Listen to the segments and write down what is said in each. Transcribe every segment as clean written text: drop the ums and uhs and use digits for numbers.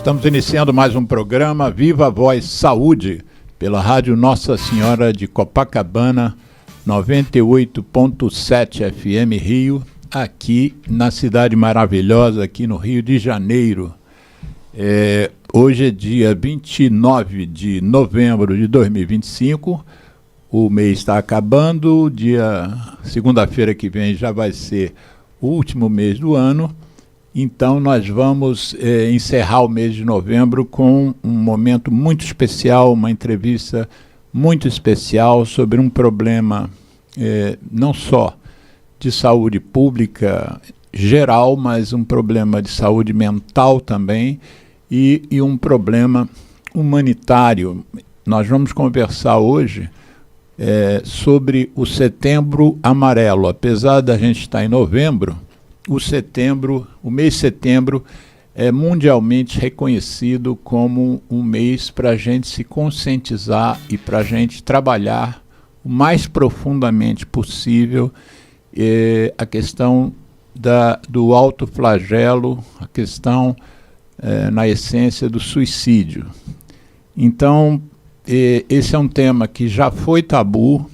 Estamos iniciando mais um programa Viva Voz Saúde, pela Rádio Nossa Senhora de Copacabana, 98.7 FM Rio, aqui na cidade maravilhosa, aqui no Rio de Janeiro. Hoje é dia 29 de novembro de 2025, o mês está acabando, segunda-feira que vem já vai ser o último mês do ano. Então nós vamos encerrar o mês de novembro com um momento muito especial, uma entrevista muito especial sobre um problema não só de saúde pública geral, mas um problema de saúde mental também e um problema humanitário. Nós vamos conversar hoje sobre o Setembro Amarelo. Apesar da gente estar em novembro, o mês de setembro é mundialmente reconhecido como um mês para a gente se conscientizar e para a gente trabalhar o mais profundamente possível a questão do autoflagelo, a questão, na essência, do suicídio. Então, esse é um tema que já foi tabu,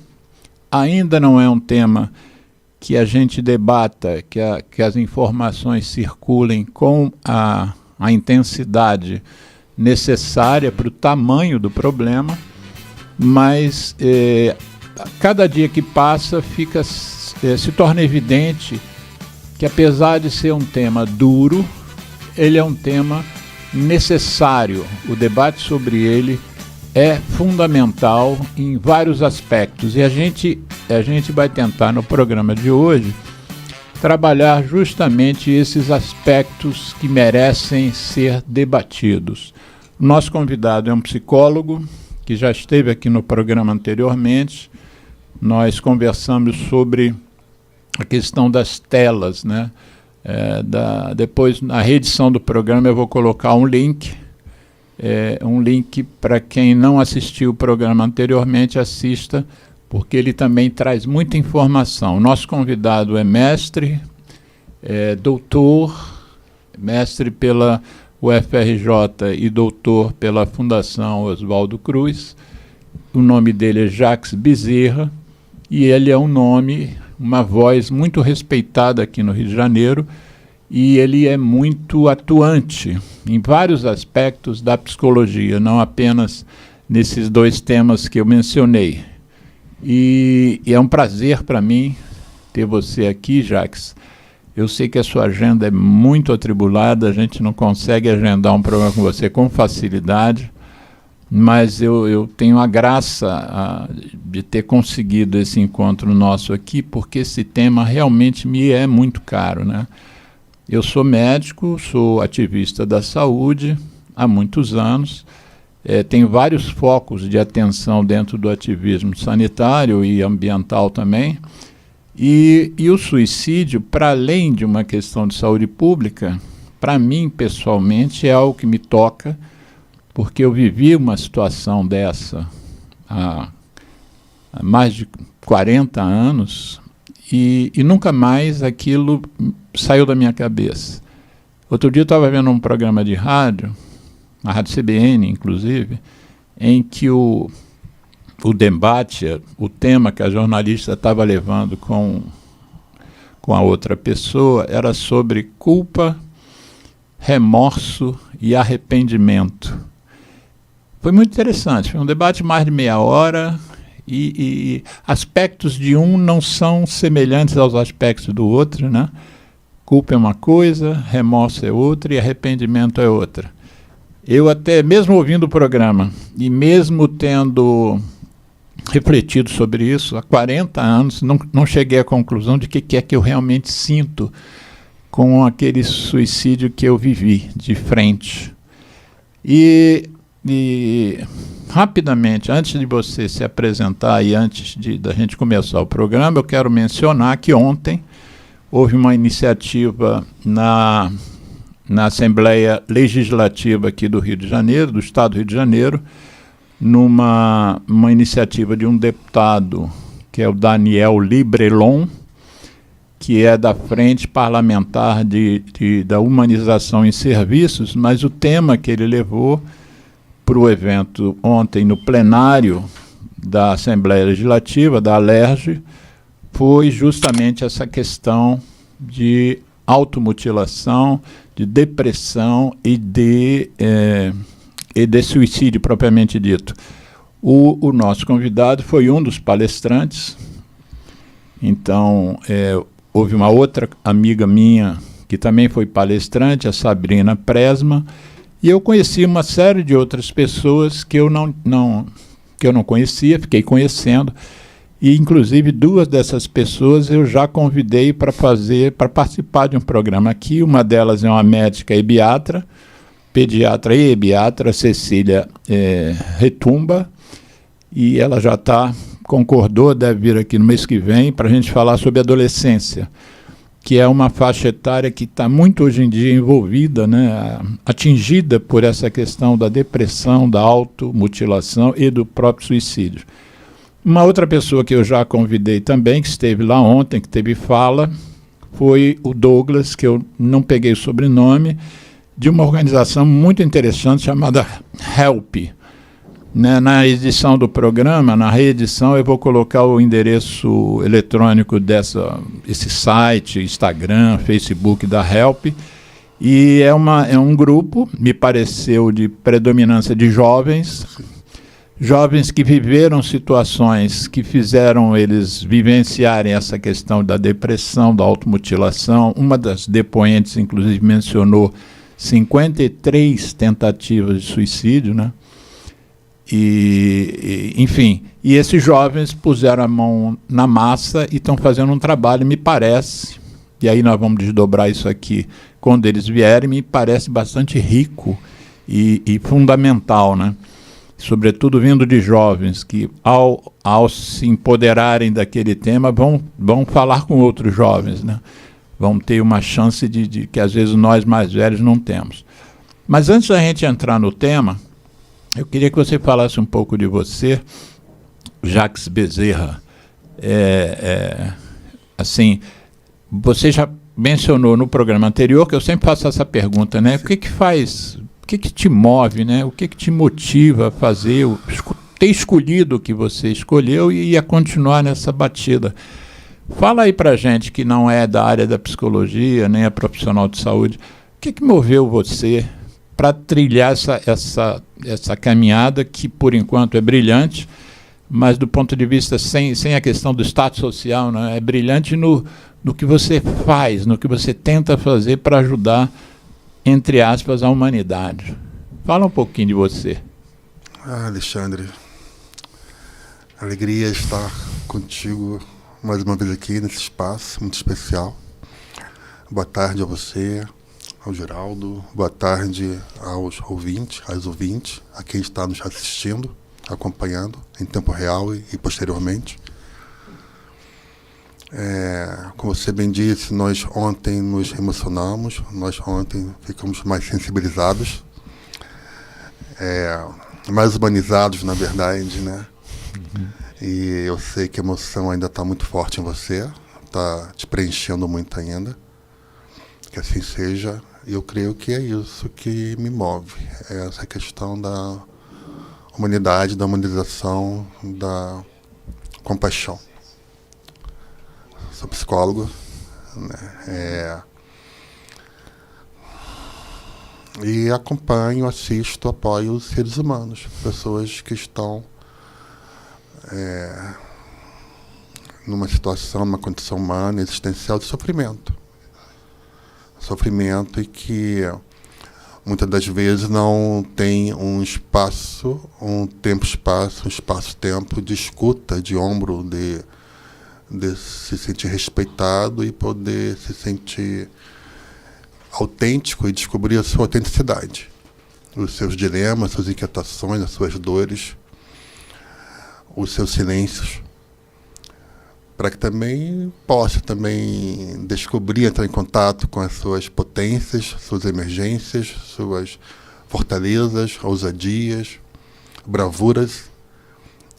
ainda não é um tema que a gente debata, que as informações circulem com a intensidade necessária para o tamanho do problema, mas cada dia que passa se torna evidente que, apesar de ser um tema duro, ele é um tema necessário. O debate sobre ele é fundamental em vários aspectos, e a gente vai tentar no programa de hoje trabalhar justamente esses aspectos que merecem ser debatidos. O nosso convidado é um psicólogo que já esteve aqui no programa anteriormente. Nós conversamos sobre a questão das telas, né? Depois, na reedição do programa, eu vou colocar um link para quem não assistiu o programa anteriormente, assista, porque ele também traz muita informação. O nosso convidado é mestre, doutor, mestre pela UFRJ e doutor pela Fundação Oswaldo Cruz. O nome dele é Jacques Bezerra, e ele é uma voz muito respeitada aqui no Rio de Janeiro, e ele é muito atuante em vários aspectos da psicologia, não apenas nesses dois temas que eu mencionei. E é um prazer para mim ter você aqui, Jacques. Eu sei que a sua agenda é muito atribulada, a gente não consegue agendar um programa com você com facilidade, mas eu tenho a graça de ter conseguido esse encontro nosso aqui, porque esse tema realmente me é muito caro, né? Eu sou médico, sou ativista da saúde há muitos anos, tenho vários focos de atenção dentro do ativismo sanitário e ambiental também, e o suicídio, para além de uma questão de saúde pública, para mim, pessoalmente, é algo que me toca, porque eu vivi uma situação dessa há mais de 40 anos, e nunca mais aquilo saiu da minha cabeça. Outro dia eu estava vendo um programa de rádio, a Rádio CBN, inclusive, em que o debate, o tema que a jornalista estava levando com a outra pessoa, era sobre culpa, remorso e arrependimento. Foi muito interessante, foi um debate de mais de meia hora, e aspectos de um não são semelhantes aos aspectos do outro, né? Culpa é uma coisa, remorso é outra e arrependimento é outra. Eu até, mesmo ouvindo o programa e mesmo tendo refletido sobre isso há 40 anos, não cheguei à conclusão de que é que eu realmente sinto com aquele suicídio que eu vivi de frente. E rapidamente, antes de você se apresentar e antes da gente começar o programa, eu quero mencionar que ontem houve uma iniciativa na Assembleia Legislativa aqui do Rio de Janeiro, do Estado do Rio de Janeiro, uma iniciativa de um deputado, que é o Daniel Librelon, que é da Frente Parlamentar da Humanização em Serviços, mas o tema que ele levou para o evento ontem no plenário da Assembleia Legislativa, da ALERJ, foi justamente essa questão de automutilação, de depressão e de suicídio propriamente dito. O nosso convidado foi um dos palestrantes. Então, houve uma outra amiga minha que também foi palestrante, a Sabrina Presma, e eu conheci uma série de outras pessoas que eu não conhecia, fiquei conhecendo, e inclusive 2 dessas pessoas eu já convidei para participar de um programa aqui. Uma delas é uma médica pediatra e ebiatra, Cecília Retumba, e ela já concordou, deve vir aqui no mês que vem, para a gente falar sobre adolescência, que é uma faixa etária que está muito hoje em dia envolvida, né, atingida por essa questão da depressão, da automutilação e do próprio suicídio. Uma outra pessoa que eu já convidei também, que esteve lá ontem, que teve fala, foi o Douglas, que eu não peguei o sobrenome, de uma organização muito interessante chamada HELP. Na edição do programa, na reedição, eu vou colocar o endereço eletrônico esse site, Instagram, Facebook da HELP, e é um grupo, me pareceu, de predominância de jovens que viveram situações que fizeram eles vivenciarem essa questão da depressão, da automutilação. Uma das depoentes, inclusive, mencionou 53 tentativas de suicídio, né? Enfim, e esses jovens puseram a mão na massa e estão fazendo um trabalho, me parece, e aí nós vamos desdobrar isso aqui quando eles vierem, me parece bastante rico e fundamental, né? Sobretudo vindo de jovens que, ao se empoderarem daquele tema, vão falar com outros jovens, né? Vão ter uma chance de que às vezes nós mais velhos não temos. Mas antes da gente entrar no tema, eu queria que você falasse um pouco de você, Jacques Bezerra. Assim, você já mencionou no programa anterior, que eu sempre faço essa pergunta, né? O que te move, né? O que te motiva a fazer, ter escolhido o que você escolheu e a continuar nessa batida? Fala aí pra gente que não é da área da psicologia, nem é profissional de saúde, o que moveu você para trilhar essa caminhada que, por enquanto, é brilhante, mas do ponto de vista sem a questão do status social, né? É brilhante no que você faz, no que você tenta fazer para ajudar, entre aspas, a humanidade. Fala um pouquinho de você. Alexandre, alegria estar contigo mais uma vez aqui nesse espaço muito especial. Boa tarde a você, ao Geraldo, boa tarde aos ouvintes, a quem está nos assistindo, acompanhando em tempo real e posteriormente. Como você bem disse, nós ontem nos emocionamos, nós ontem ficamos mais sensibilizados, mais humanizados, na verdade, né? Uhum. E eu sei que a emoção ainda está muito forte em você, está te preenchendo muito ainda. Que assim seja. Eu creio que é isso que me move, é essa questão da humanidade, da humanização, da compaixão. Sou psicólogo, né? E acompanho, assisto, apoio os seres humanos, pessoas que estão numa situação, numa condição humana, existencial de sofrimento. Sofrimento e que muitas das vezes não tem um espaço, um espaço-tempo de escuta, de ombro, de se sentir respeitado e poder se sentir autêntico e descobrir a sua autenticidade, os seus dilemas, suas inquietações, as suas dores, os seus silêncios, para que também possa descobrir, entrar em contato com as suas potências, suas emergências, suas fortalezas, ousadias, bravuras.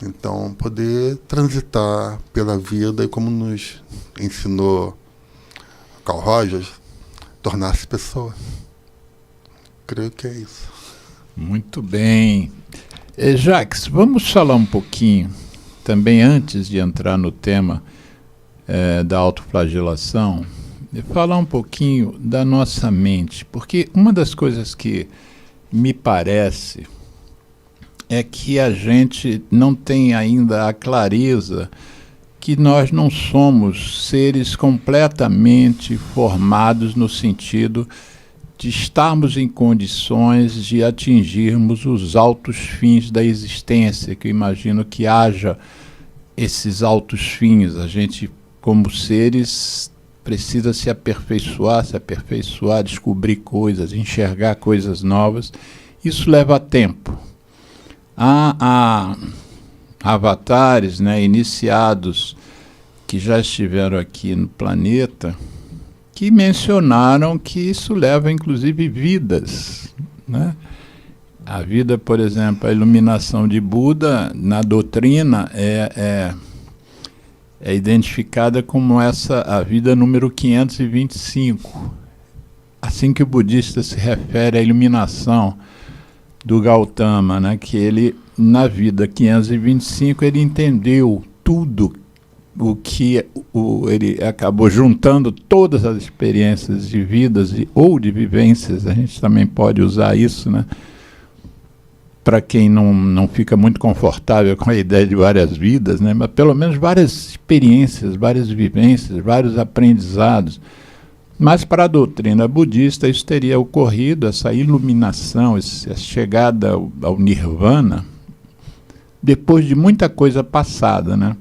Então, poder transitar pela vida, e como nos ensinou Carl Rogers, tornar-se pessoa. Creio que é isso. Muito bem. Jacques, vamos falar um pouquinho, também antes de entrar no tema da autoflagelação, falar um pouquinho da nossa mente, porque uma das coisas que me parece é que a gente não tem ainda a clareza que nós não somos seres completamente formados no sentido de estarmos em condições de atingirmos os altos fins da existência, que eu imagino que haja esses altos fins. A gente, como seres, precisa se aperfeiçoar, descobrir coisas, enxergar coisas novas. Isso leva tempo. Há avatares, né, iniciados que já estiveram aqui no planeta que mencionaram que isso leva, inclusive, vidas, né? A vida, por exemplo, a iluminação de Buda, na doutrina, é identificada como a vida número 525. Assim que o budista se refere à iluminação do Gautama, né, que ele, na vida 525, ele entendeu tudo o que ele acabou juntando todas as experiências de vidas ou de vivências. A gente também pode usar isso, né, para quem não fica muito confortável com a ideia de várias vidas, né, mas pelo menos várias experiências, várias vivências, vários aprendizados. Mas para a doutrina budista isso teria ocorrido, essa iluminação, essa chegada ao nirvana, depois de muita coisa passada, né?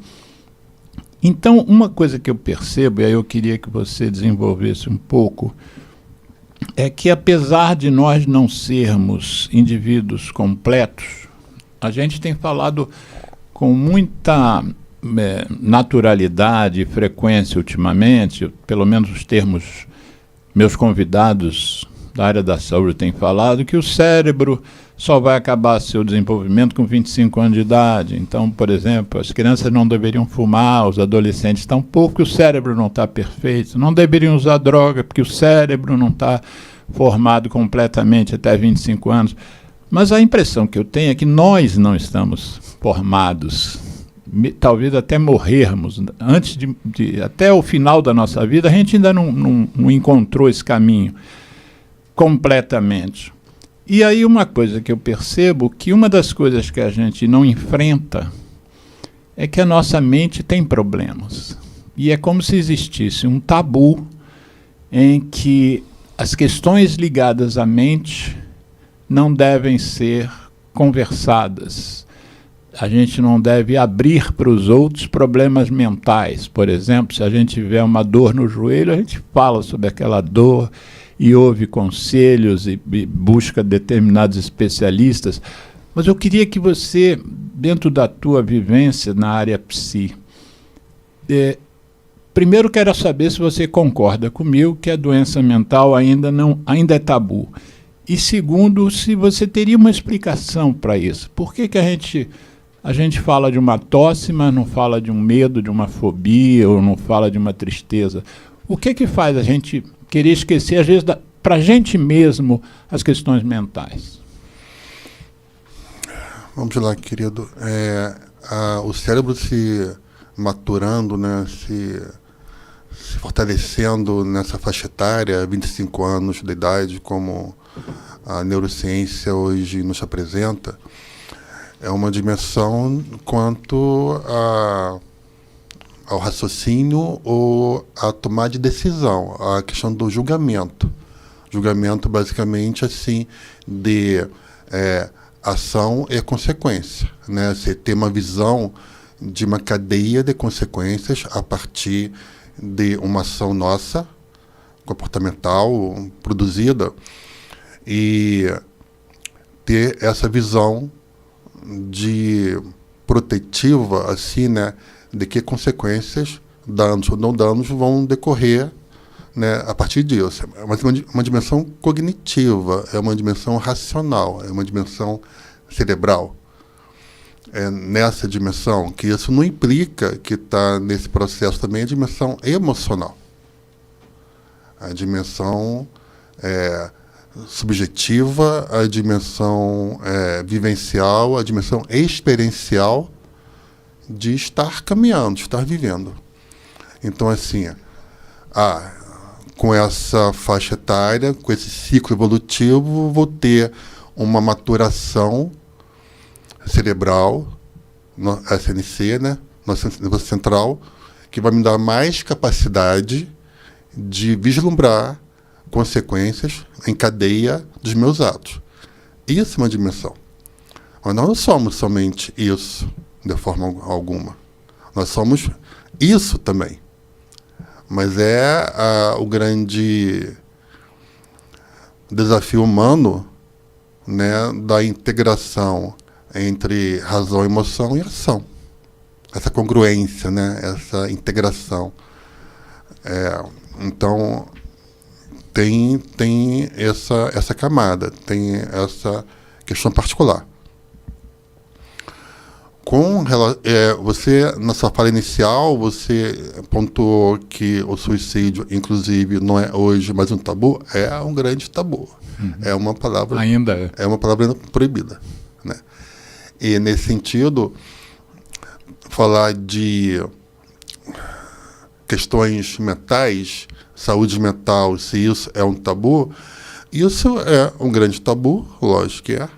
Então, uma coisa que eu percebo, e aí eu queria que você desenvolvesse um pouco, é que apesar de nós não sermos indivíduos completos, a gente tem falado com muita naturalidade e frequência ultimamente, pelo menos os termos meus convidados da área da saúde têm falado, que o cérebro só vai acabar seu desenvolvimento com 25 anos de idade. Então, por exemplo, as crianças não deveriam fumar, os adolescentes tampouco, porque o cérebro não está perfeito, não deveriam usar droga, porque o cérebro não está formado completamente até 25 anos. Mas a impressão que eu tenho é que nós não estamos formados, talvez até morrermos, antes até o final da nossa vida, a gente ainda não encontrou esse caminho completamente. E aí uma coisa que eu percebo, que uma das coisas que a gente não enfrenta é que a nossa mente tem problemas. E é como se existisse um tabu em que as questões ligadas à mente não devem ser conversadas. A gente não deve abrir para os outros problemas mentais. Por exemplo, se a gente tiver uma dor no joelho, a gente fala sobre aquela dor e ouve conselhos e busca determinados especialistas. Mas eu queria que você, dentro da tua vivência na área psi, primeiro quero saber se você concorda comigo que a doença mental ainda é tabu. E segundo, se você teria uma explicação para isso. Por que a gente fala de uma tosse, mas não fala de um medo, de uma fobia, ou não fala de uma tristeza? O que faz a gente querer esquecer, às vezes, para a gente mesmo, as questões mentais? Vamos lá, querido. O cérebro se maturando, né, se fortalecendo nessa faixa etária, 25 anos de idade, como a neurociência hoje nos apresenta, é uma dimensão quanto ao raciocínio ou a tomar de decisão, a questão do julgamento. Julgamento, basicamente, assim, de ação e consequência, né? Você ter uma visão de uma cadeia de consequências a partir de uma ação nossa, comportamental, produzida, e ter essa visão de protetiva, assim, né, de que consequências, danos ou não danos, vão decorrer, né, a partir disso. É uma dimensão cognitiva, é uma dimensão racional, é uma dimensão cerebral. É nessa dimensão que isso não implica que está nesse processo também a dimensão emocional. A dimensão subjetiva, a dimensão vivencial, a dimensão experiencial de estar caminhando, de estar vivendo. Então, assim, com essa faixa etária, com esse ciclo evolutivo, vou ter uma maturação cerebral, no SNC, né, no nervoso central, que vai me dar mais capacidade de vislumbrar consequências em cadeia dos meus atos. Isso é uma dimensão. Mas nós não somos somente isso, de forma alguma. Nós somos isso também. Mas o grande desafio humano, né, da integração entre razão, emoção e ação. Essa congruência, né, essa integração. Então, tem essa camada, tem essa questão particular. Você, na sua fala inicial, você pontuou que o suicídio, inclusive, não é hoje mais um tabu, é um grande tabu. Uhum. É uma palavra... Ainda é uma palavra proibida, né? E, nesse sentido, falar de questões mentais, saúde mental, se isso é um tabu, isso é um grande tabu, lógico que é,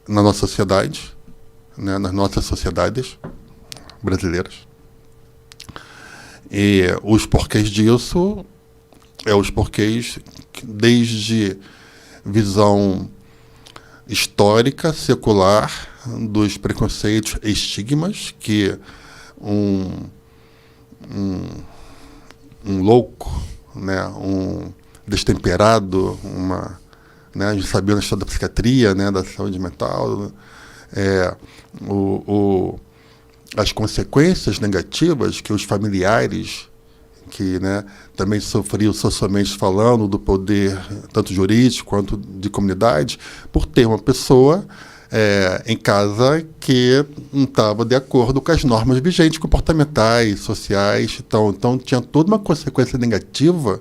na nossa sociedade, né, nas nossas sociedades brasileiras. E os porquês disso os porquês desde visão histórica, secular, dos preconceitos e estigmas que um louco, né, um destemperado, né, a gente sabia na história da psiquiatria, né, da saúde mental, as consequências negativas que os familiares, que, né, também sofriam socialmente falando do poder, tanto jurídico quanto de comunidade, por ter uma pessoa em casa que não estava de acordo com as normas vigentes comportamentais, sociais. Então tinha toda uma consequência negativa,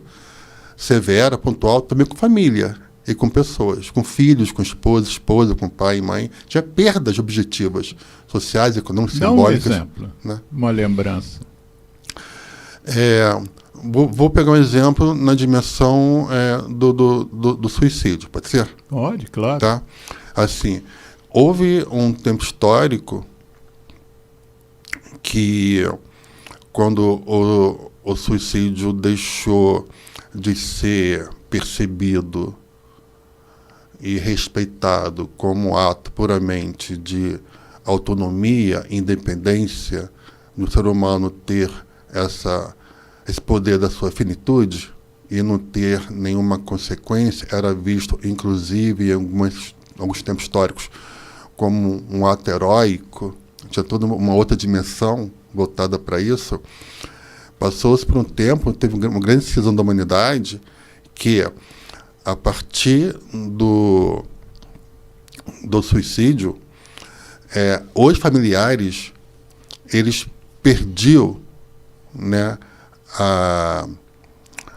severa, pontual, também com família e com pessoas, com filhos, com esposa, com pai e mãe. Tinha perdas objetivas, sociais, econômicas, simbólicas. Dá um exemplo, né? Uma lembrança. Vou pegar um exemplo na dimensão do suicídio, pode ser? Pode, claro. Tá? Assim, houve um tempo histórico que, quando o suicídio deixou de ser percebido e respeitado como ato puramente de autonomia, independência, do ser humano ter esse poder da sua finitude e não ter nenhuma consequência, era visto, inclusive, em alguns tempos históricos, como um ato heróico. Tinha toda uma outra dimensão voltada para isso. Passou-se por um tempo, teve uma grande cisão da humanidade, que, a partir do suicídio, os familiares, eles perdiam, né,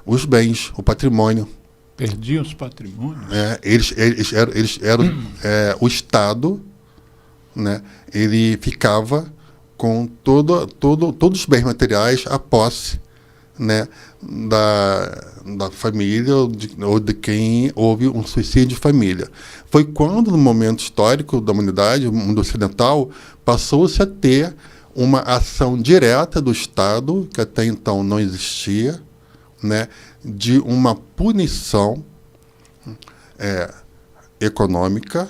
os bens, o patrimônio. Perdiam os patrimônios? Eles eram o Estado, né, ele ficava com todos os bens materiais, a posse, né, da família ou de quem houve um suicídio de família. Foi quando, no momento histórico da humanidade, o mundo ocidental, passou-se a ter uma ação direta do Estado, que até então não existia, né, de uma punição econômica,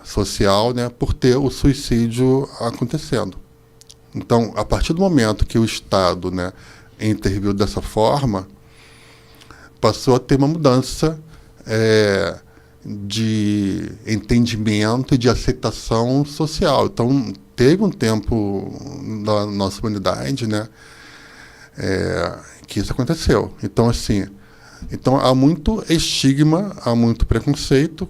social, né, por ter o suicídio acontecendo. Então, a partir do momento que o Estado, né, interviu dessa forma, passou a ter uma mudança de entendimento e de aceitação social. Então, teve um tempo na nossa humanidade, né, que isso aconteceu. Então, assim, há muito estigma, há muito preconceito,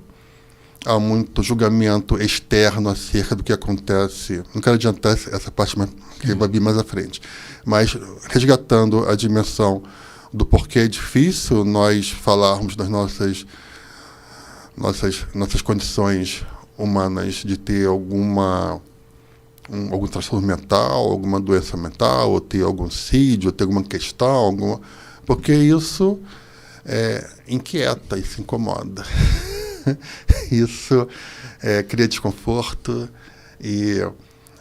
há muito julgamento externo acerca do que acontece. Não quero adiantar essa parte, que vai vir mais à frente. Mas, resgatando a dimensão do porquê é difícil nós falarmos das nossas condições humanas de ter algum transtorno mental, alguma doença mental, ou ter algum suicídio, ou ter alguma questão, porque isso inquieta, isso incomoda. Isso cria desconforto e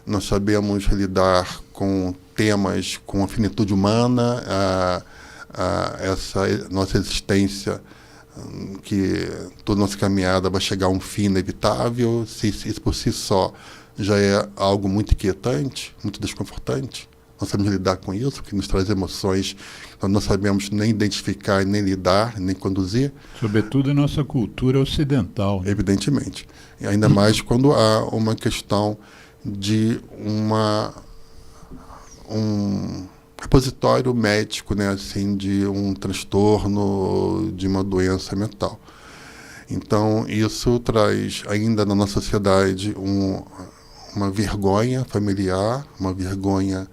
nós sabemos lidar com temas com a finitude humana, essa nossa existência, que toda nossa caminhada vai chegar a um fim inevitável. Se isso por si só já é algo muito inquietante, muito desconfortante, nós sabemos lidar com isso, que nos traz emoções que nós não sabemos nem identificar, nem lidar, nem conduzir. Sobretudo em nossa cultura ocidental. Né? Evidentemente. E ainda mais quando há uma questão de um repositório médico, né, assim, de um transtorno, de uma doença mental. Então, isso traz ainda na nossa sociedade uma vergonha familiar, uma vergonha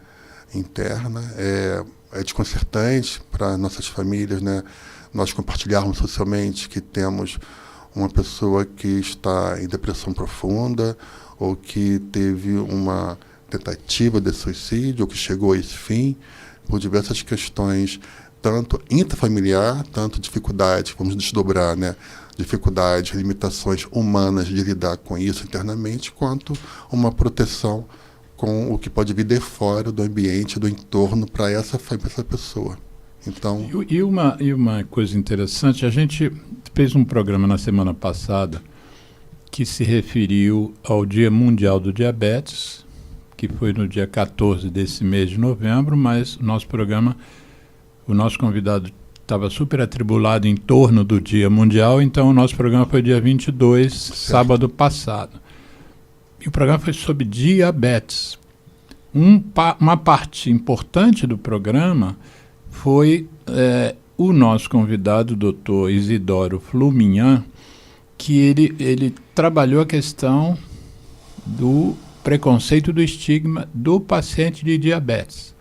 interna, é desconcertante para nossas famílias, né, nós compartilharmos socialmente que temos uma pessoa que está em depressão profunda ou que teve uma tentativa de suicídio ou que chegou a esse fim, por diversas questões, tanto intrafamiliar, tanto dificuldade, vamos desdobrar, né, dificuldades, limitações humanas de lidar com isso internamente, quanto uma proteção com o que pode vir de fora do ambiente, do entorno, para essa pessoa. Então, e uma coisa interessante, a gente fez um programa na semana passada que se referiu ao Dia Mundial do Diabetes, que foi no dia 14 desse mês de novembro, mas o nosso convidado estava super atribulado em torno do Dia Mundial, então o nosso programa foi dia 22, certo. Sábado passado. E o programa foi sobre diabetes. Uma parte importante do programa foi o nosso convidado, o doutor Isidoro Fluminhan, que ele trabalhou a questão do preconceito, do estigma do paciente de diabetes,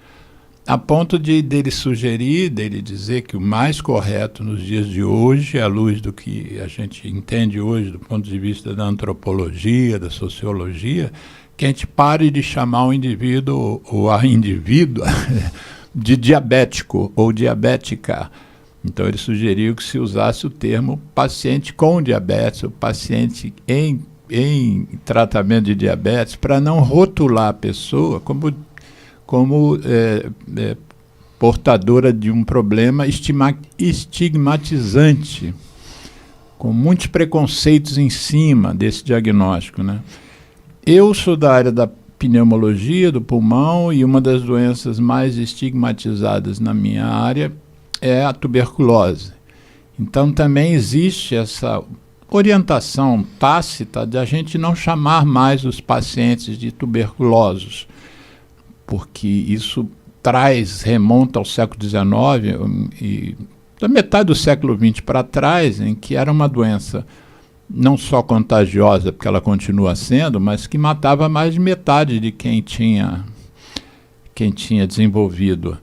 a ponto dele sugerir, dele dizer que o mais correto nos dias de hoje, à luz do que a gente entende hoje do ponto de vista da antropologia, da sociologia, que a gente pare de chamar o indivíduo ou a indivídua de diabético ou diabética. Então ele sugeriu que se usasse o termo paciente com diabetes, ou paciente em tratamento de diabetes, para não rotular a pessoa como portadora de um problema estigmatizante, com muitos preconceitos em cima desse diagnóstico, né? Eu sou da área da pneumologia, do pulmão, e uma das doenças mais estigmatizadas na minha área é a tuberculose. Então também existe essa orientação tácita de a gente não chamar mais os pacientes de tuberculosos, porque isso remonta ao século XIX e da metade do século XX para trás, em que era uma doença não só contagiosa, porque ela continua sendo, mas que matava mais de metade de quem tinha desenvolvido.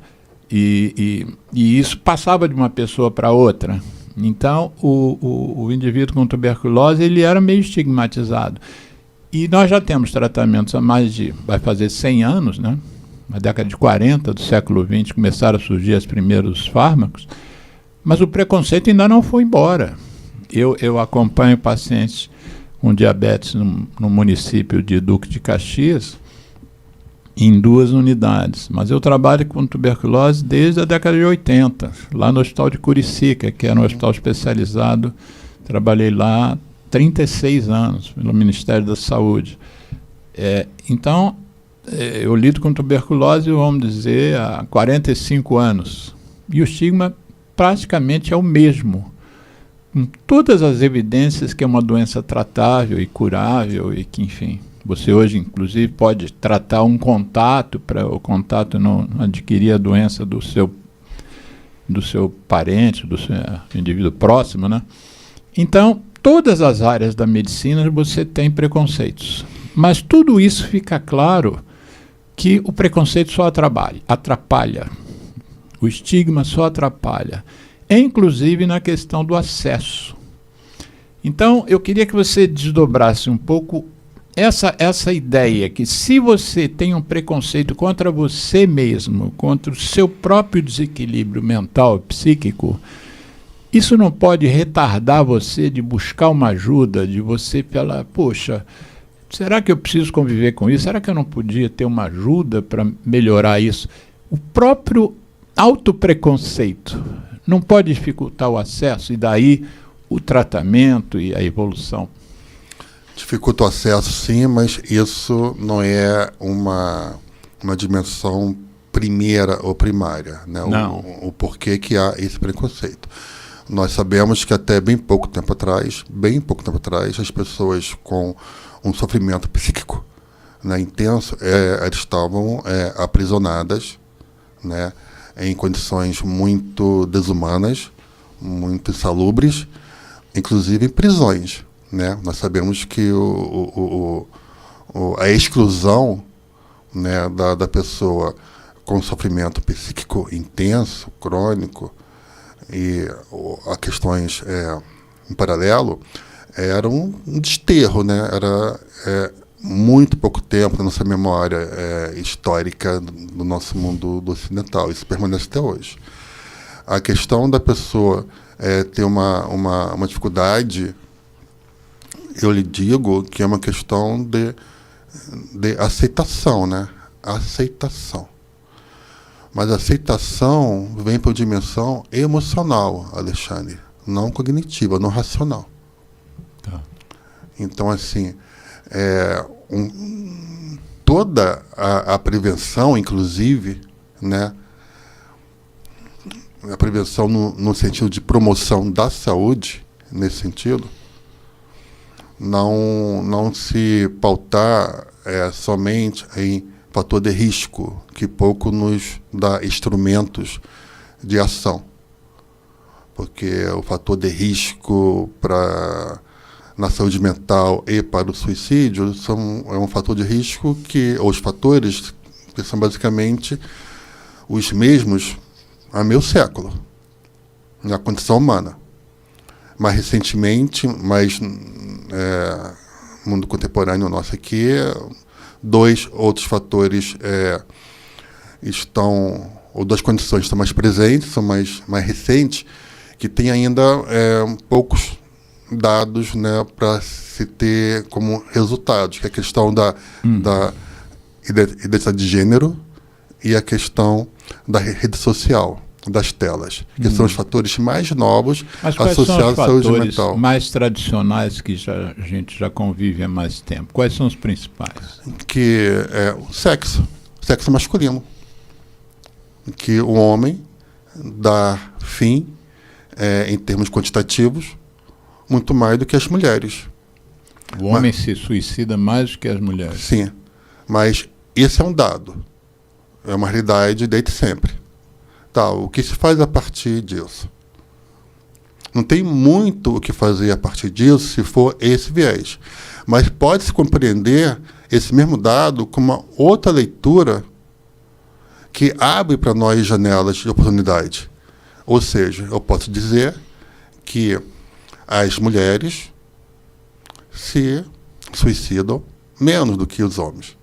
E isso passava de uma pessoa para outra. Então, o indivíduo com tuberculose, ele era meio estigmatizado. E nós já temos tratamentos há vai fazer 100 anos, né? Na década de 40 do século XX, começaram a surgir os primeiros fármacos, mas o preconceito ainda não foi embora. Eu acompanho pacientes com diabetes no município de Duque de Caxias, em 2 unidades, mas eu trabalho com tuberculose desde a década de 80, lá no Hospital de Curicica, que era um hospital especializado. Trabalhei lá 36 anos pelo Ministério da Saúde. Então, eu lido com tuberculose, vamos dizer, há 45 anos. E o estigma praticamente é o mesmo. Com todas as evidências que é uma doença tratável e curável e que, enfim, você hoje, inclusive, pode tratar um contato para o contato não adquirir a doença do seu parente, do seu indivíduo próximo, né? Então, todas as áreas da medicina você tem preconceitos. Mas tudo isso fica claro que o preconceito só atrapalha. O estigma só atrapalha, inclusive na questão do acesso. Então, eu queria que você desdobrasse um pouco essa ideia que se você tem um preconceito contra você mesmo, contra o seu próprio desequilíbrio mental, psíquico, isso não pode retardar você de buscar uma ajuda, de você falar, poxa, será que eu preciso conviver com isso? Será que eu não podia ter uma ajuda para melhorar isso? O próprio autopreconceito não pode dificultar o acesso e daí o tratamento e a evolução. Dificulta o acesso, sim, mas isso não é uma dimensão primeira ou primária, né? O porquê que há esse preconceito. Nós sabemos que até bem pouco tempo atrás, as pessoas com um sofrimento psíquico, né, intenso, elas estavam aprisionadas, né, em condições muito desumanas, muito insalubres, inclusive em prisões, né? Nós sabemos que a exclusão, né, da pessoa com sofrimento psíquico intenso, crônico, e a questões em paralelo, era um desterro, né? Era muito pouco tempo na nossa memória histórica do nosso mundo ocidental. Isso permanece até hoje. A questão da pessoa ter uma dificuldade, eu lhe digo que é uma questão de aceitação, né? Aceitação. Mas a aceitação vem por dimensão emocional, Alexandre, não cognitiva, não racional. Tá. Então, assim, toda a prevenção, inclusive, né, a prevenção no sentido de promoção da saúde, nesse sentido, não se pautar somente em fator de risco, que pouco nos dá instrumentos de ação. Porque o fator de risco na saúde mental e para o suicídio é um fator de risco os fatores que são basicamente os mesmos há meio século, na condição humana. Mais recentemente, mundo contemporâneo nosso aqui, dois outros fatores ou duas condições estão mais presentes, são mais recentes, que tem ainda poucos dados, né, para se ter como resultados, que é a questão da identidade de gênero e a questão da rede social, das telas, que são os fatores mais novos associados à saúde mental. Mas quais são os fatores mais tradicionais que a gente já convive há mais tempo? Quais são os principais? Que é o sexo masculino. Que o homem dá fim, em termos quantitativos, muito mais do que as mulheres. O homem se suicida mais do que as mulheres? Sim, mas esse é um dado. É uma realidade desde sempre. Tá, o que se faz a partir disso? Não tem muito o que fazer a partir disso se for esse viés. Mas pode-se compreender esse mesmo dado com uma outra leitura que abre para nós janelas de oportunidade. Ou seja, eu posso dizer que as mulheres se suicidam menos do que os homens.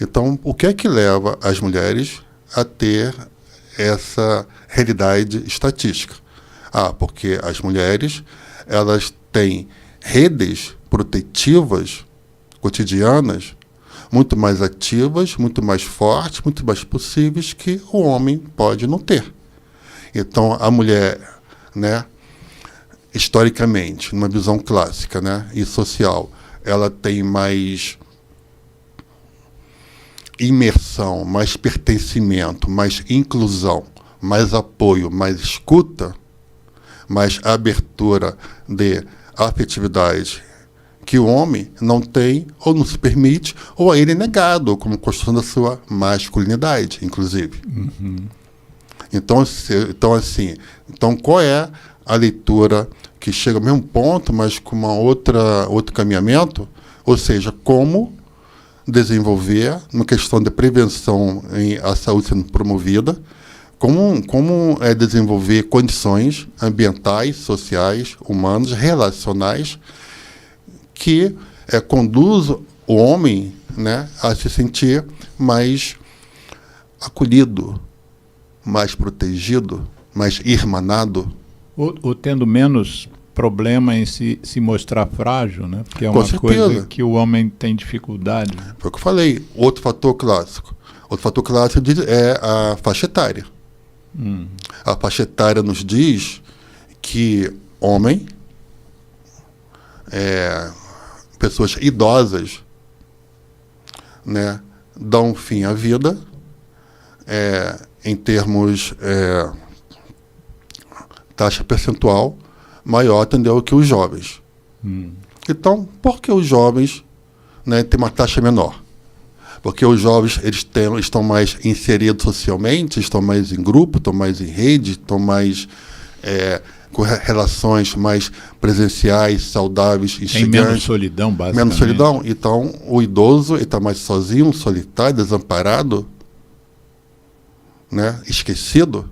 Então, o que é que leva as mulheres a ter essa realidade estatística? Porque as mulheres, elas têm redes protetivas cotidianas muito mais ativas, muito mais fortes, muito mais possíveis que o homem pode não ter. Então, a mulher, né, historicamente, numa visão clássica, né, e social, ela tem mais imersão, mais pertencimento, mais inclusão, mais apoio, mais escuta, mais abertura de afetividade que o homem não tem, ou não se permite, ou a ele é negado, como construção da sua masculinidade, inclusive. Uhum. Então, qual é a leitura que chega ao mesmo ponto, mas com outro caminhamento? Ou seja, como desenvolver uma questão de prevenção a saúde sendo promovida, como desenvolver condições ambientais, sociais, humanas, relacionais, que conduzam o homem, né, a se sentir mais acolhido, mais protegido, mais irmanado. Ou tendo menos problema em se mostrar frágil, né? Porque é Com uma certeza. coisa que o homem tem dificuldade. Foi o que eu falei. Outro fator clássico é a faixa etária. A faixa etária nos diz que homem, pessoas idosas, né, dão fim à vida em termos taxa percentual maior, entendeu, que os jovens. Então, por que os jovens, né, têm uma taxa menor? Porque os jovens estão mais inseridos socialmente, estão mais em grupo, estão mais em rede, estão mais com relações mais presenciais, saudáveis, Tem instigantes. menos solidão, basicamente. Menos solidão. Então, o idoso está mais sozinho, solitário, desamparado, né, esquecido.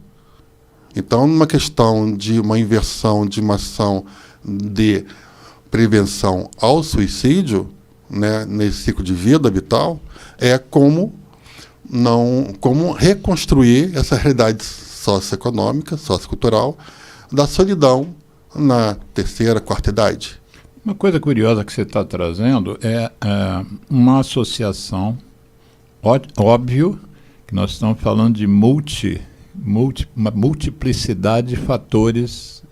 Então, numa questão de uma inversão de uma ação de prevenção ao suicídio, né, nesse ciclo de vida vital, como reconstruir essa realidade socioeconômica, sociocultural, da solidão na terceira, quarta idade. Uma coisa curiosa que você está trazendo é uma associação, óbvio, que nós estamos falando de uma multiplicidade de fatores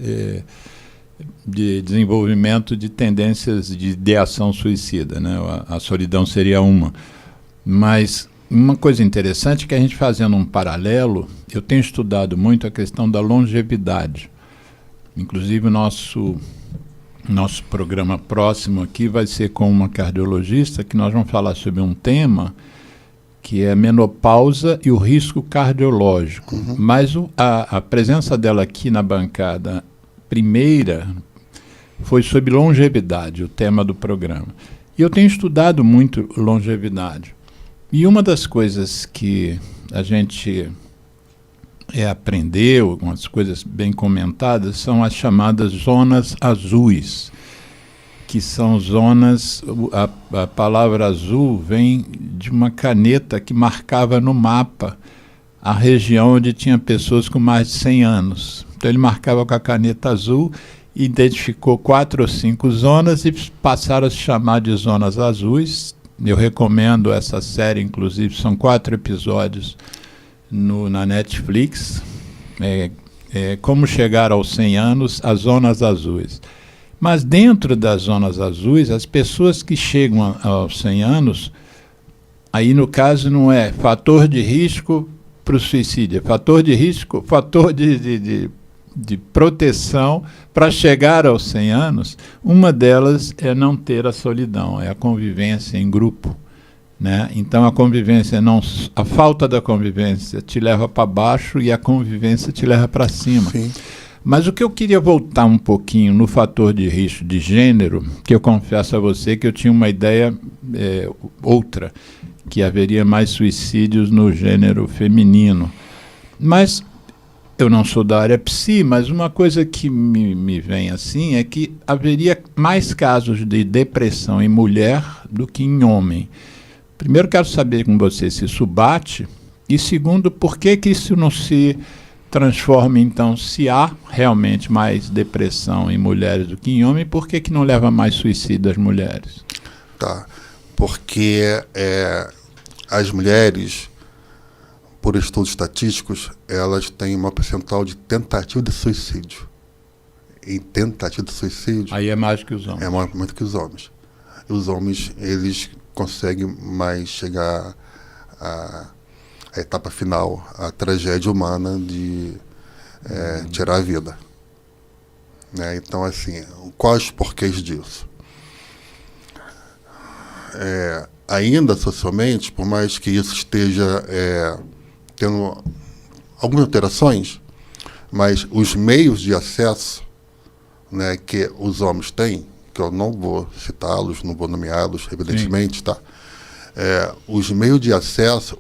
de desenvolvimento de tendências de ideação suicida, né? A solidão seria uma. Mas uma coisa interessante é que a gente fazendo um paralelo, eu tenho estudado muito a questão da longevidade. Inclusive o nosso programa próximo aqui vai ser com uma cardiologista, que nós vamos falar sobre um tema que é menopausa e o risco cardiológico. Mas a presença dela aqui na bancada primeira foi sobre longevidade, o tema do programa. E eu tenho estudado muito longevidade. E uma das coisas que a gente aprendeu, algumas coisas bem comentadas, são as chamadas zonas azuis, que são zonas, a palavra azul vem de uma caneta que marcava no mapa a região onde tinha pessoas com mais de 100 anos. Então ele marcava com a caneta azul, identificou 4 ou 5 zonas e passaram a se chamar de zonas azuis. Eu recomendo essa série, inclusive, são 4 episódios na Netflix, Como Chegar aos 100 Anos, as Zonas Azuis. Mas dentro das zonas azuis, as pessoas que chegam aos 100 anos, aí no caso não é fator de risco para o suicídio, é fator de risco, fator de proteção para chegar aos 100 anos, uma delas é não ter a solidão, é a convivência em grupo. Né? Então a falta da convivência te leva para baixo e a convivência te leva para cima. Sim. Mas o que eu queria voltar um pouquinho no fator de risco de gênero, que eu confesso a você que eu tinha uma ideia outra, que haveria mais suicídios no gênero feminino. Mas eu não sou da área psi, mas uma coisa que me vem assim é que haveria mais casos de depressão em mulher do que em homem. Primeiro, quero saber com você se isso bate, e segundo, por que isso não se transforma, então, se há realmente mais depressão em mulheres do que em homens, por que não leva mais suicídio às mulheres? Tá, porque as mulheres, por estudos estatísticos, elas têm uma percentual de tentativa de suicídio. Em tentativa de suicídio... Aí é mais que os homens. É mais muito que os homens. E os homens, eles conseguem mais chegar à etapa final, à tragédia humana de tirar a vida. Né? Então, assim, quais os porquês disso? Ainda socialmente, por mais que isso esteja tendo algumas alterações, mas os meios de acesso, né, que os homens têm, que eu não vou citá-los, não vou nomeá-los, evidentemente, tá? Os meios de acesso,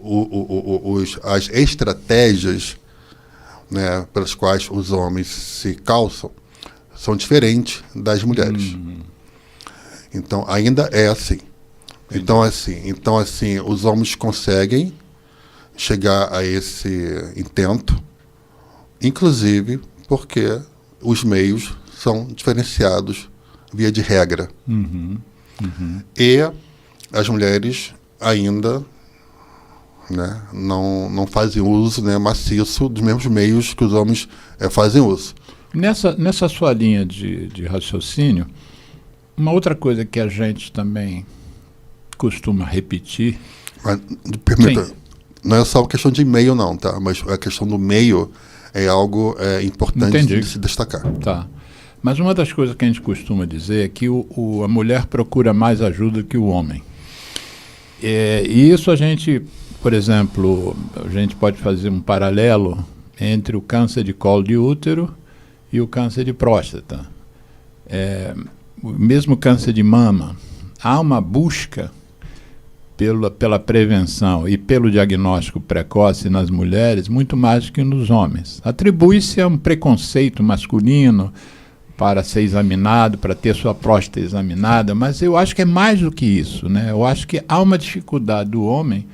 as estratégias, né, pelas quais os homens se calçam, são diferentes das mulheres. Então, ainda é assim. Então, assim, os homens conseguem chegar a esse intento, inclusive porque os meios são diferenciados via de regra. E as mulheres ainda, né, não fazem uso, né, maciço dos mesmos meios que os homens fazem uso. Nessa sua linha de raciocínio, uma outra coisa que a gente também costuma repetir... Mas, permita, Sim. não é só questão de meio não, tá? Mas a questão do meio é algo importante Entendi. de se destacar. Tá. Mas uma das coisas que a gente costuma dizer é que a mulher procura mais ajuda que o homem. E isso a gente, por exemplo, a gente pode fazer um paralelo entre o câncer de colo de útero e o câncer de próstata. O mesmo câncer de mama, há uma busca pela prevenção e pelo diagnóstico precoce nas mulheres muito mais do que nos homens. Atribui-se a um preconceito masculino para ser examinado, para ter sua próstata examinada, mas eu acho que é mais do que isso, né? Eu acho que há uma dificuldade do homem,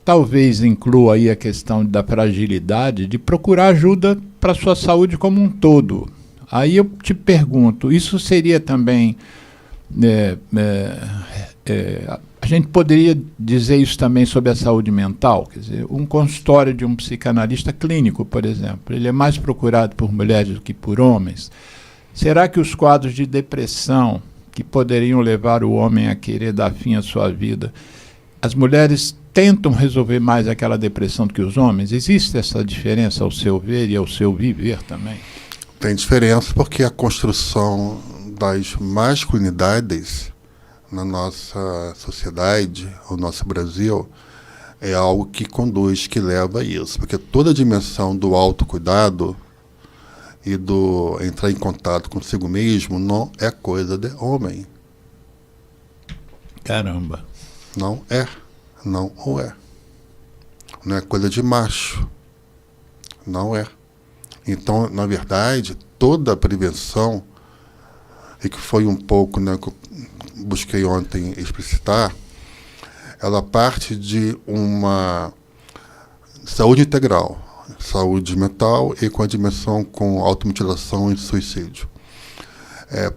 talvez inclua aí a questão da fragilidade, de procurar ajuda para a sua saúde como um todo. Aí eu te pergunto, isso seria também... a gente poderia dizer isso também sobre a saúde mental? Quer dizer, um consultório de um psicanalista clínico, por exemplo, ele é mais procurado por mulheres do que por homens. Será que os quadros de depressão que poderiam levar o homem a querer dar fim à sua vida, as mulheres tentam resolver mais aquela depressão do que os homens? Existe essa diferença ao seu ver e ao seu viver também? Tem diferença porque a construção das masculinidades na nossa sociedade, o nosso Brasil, é algo que conduz, que leva a isso. Porque toda a dimensão do autocuidado e do entrar em contato consigo mesmo não é coisa de homem. Caramba. Não é. Não o é. Não é coisa de macho. Não é. Então, na verdade, toda a prevenção, e que foi um pouco, né, que eu busquei ontem explicitar, ela parte de uma saúde integral, saúde mental e com a dimensão com automutilação e suicídio.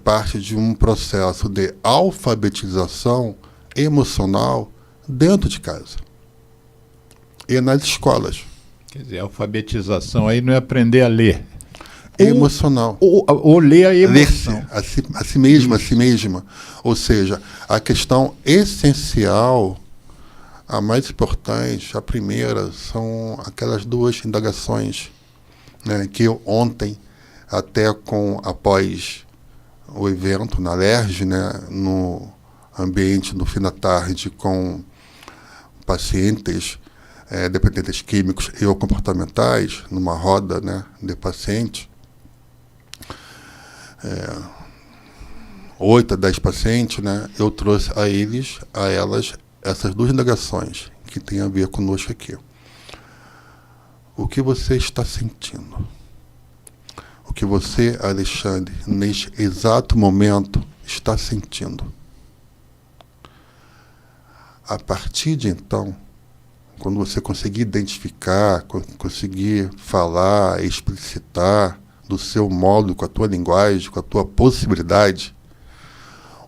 Parte de um processo de alfabetização emocional dentro de casa e nas escolas. Quer dizer, a alfabetização aí não é aprender a ler. Emocional. Ou ler a emoção. Ler-se a si mesma, a si mesma. Ou seja, a questão essencial, a mais importante, a primeira, são aquelas duas indagações, né, que eu ontem, até após o evento na LERJ, né, no ambiente do fim da tarde com pacientes, dependentes químicos e ou comportamentais, numa roda, né, de pacientes, 8 a 10 pacientes, né, eu trouxe a elas, essas duas indagações que têm a ver conosco aqui. O que você está sentindo? O que você, Alexandre, neste exato momento, está sentindo? A partir de então, quando você conseguir identificar, conseguir falar, explicitar do seu modo, com a tua linguagem, com a tua possibilidade,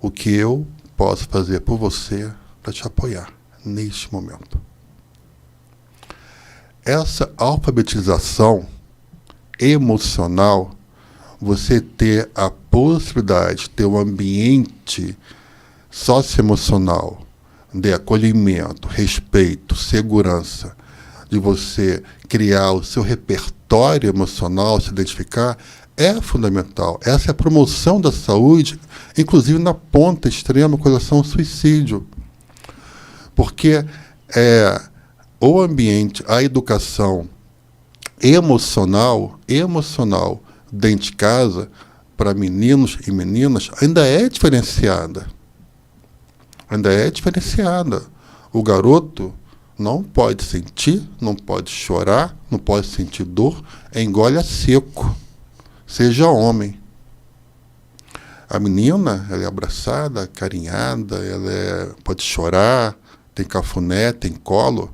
o que eu posso fazer por você para te apoiar neste momento. Essa alfabetização emocional, você ter a possibilidade de ter um ambiente socioemocional de acolhimento, respeito, segurança, de você criar o seu repertório emocional, se identificar, é fundamental. Essa é a promoção da saúde, inclusive na ponta extrema com relação ao suicídio. Porque o ambiente, a educação emocional dentro de casa, para meninos e meninas, ainda é diferenciada. O garoto, Não pode sentir, não pode chorar, não pode sentir dor, engole a seco. Seja homem. A menina, ela é abraçada, carinhada, pode chorar, tem cafuné, tem colo.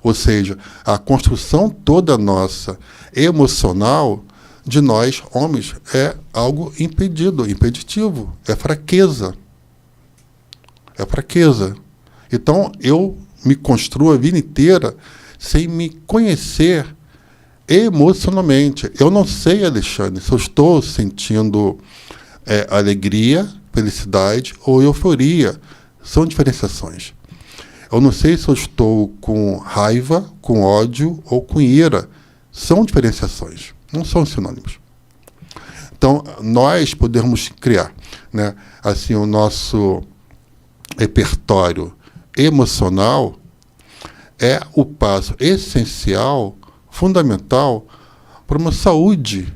Ou seja, a construção toda nossa emocional de nós, homens, é algo impeditivo, é fraqueza. É fraqueza. Então, eu me construo a vida inteira sem me conhecer emocionalmente. Eu não sei, Alexandre, se eu estou sentindo alegria, felicidade ou euforia. São diferenciações. Eu não sei se eu estou com raiva, com ódio ou com ira. São diferenciações, não são sinônimos. Então, nós podemos criar, né, assim, o nosso repertório emocional é o passo essencial, fundamental, para uma saúde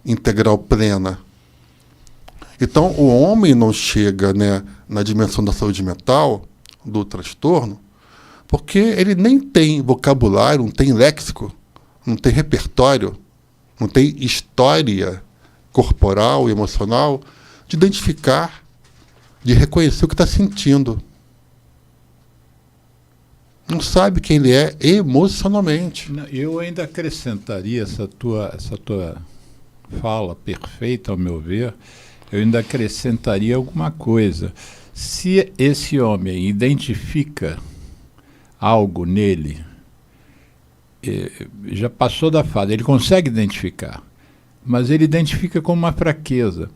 integral plena. Então, o homem não chega, né, na dimensão da saúde mental, do transtorno, porque ele nem tem vocabulário, não tem léxico, não tem repertório, não tem história corporal e emocional de identificar, de reconhecer o que está sentindo. Não sabe quem ele é emocionalmente. Eu ainda acrescentaria essa tua fala perfeita, ao meu ver, eu ainda acrescentaria alguma coisa. Se esse homem identifica algo nele, já passou da fase, ele consegue identificar, mas ele identifica como uma fraqueza.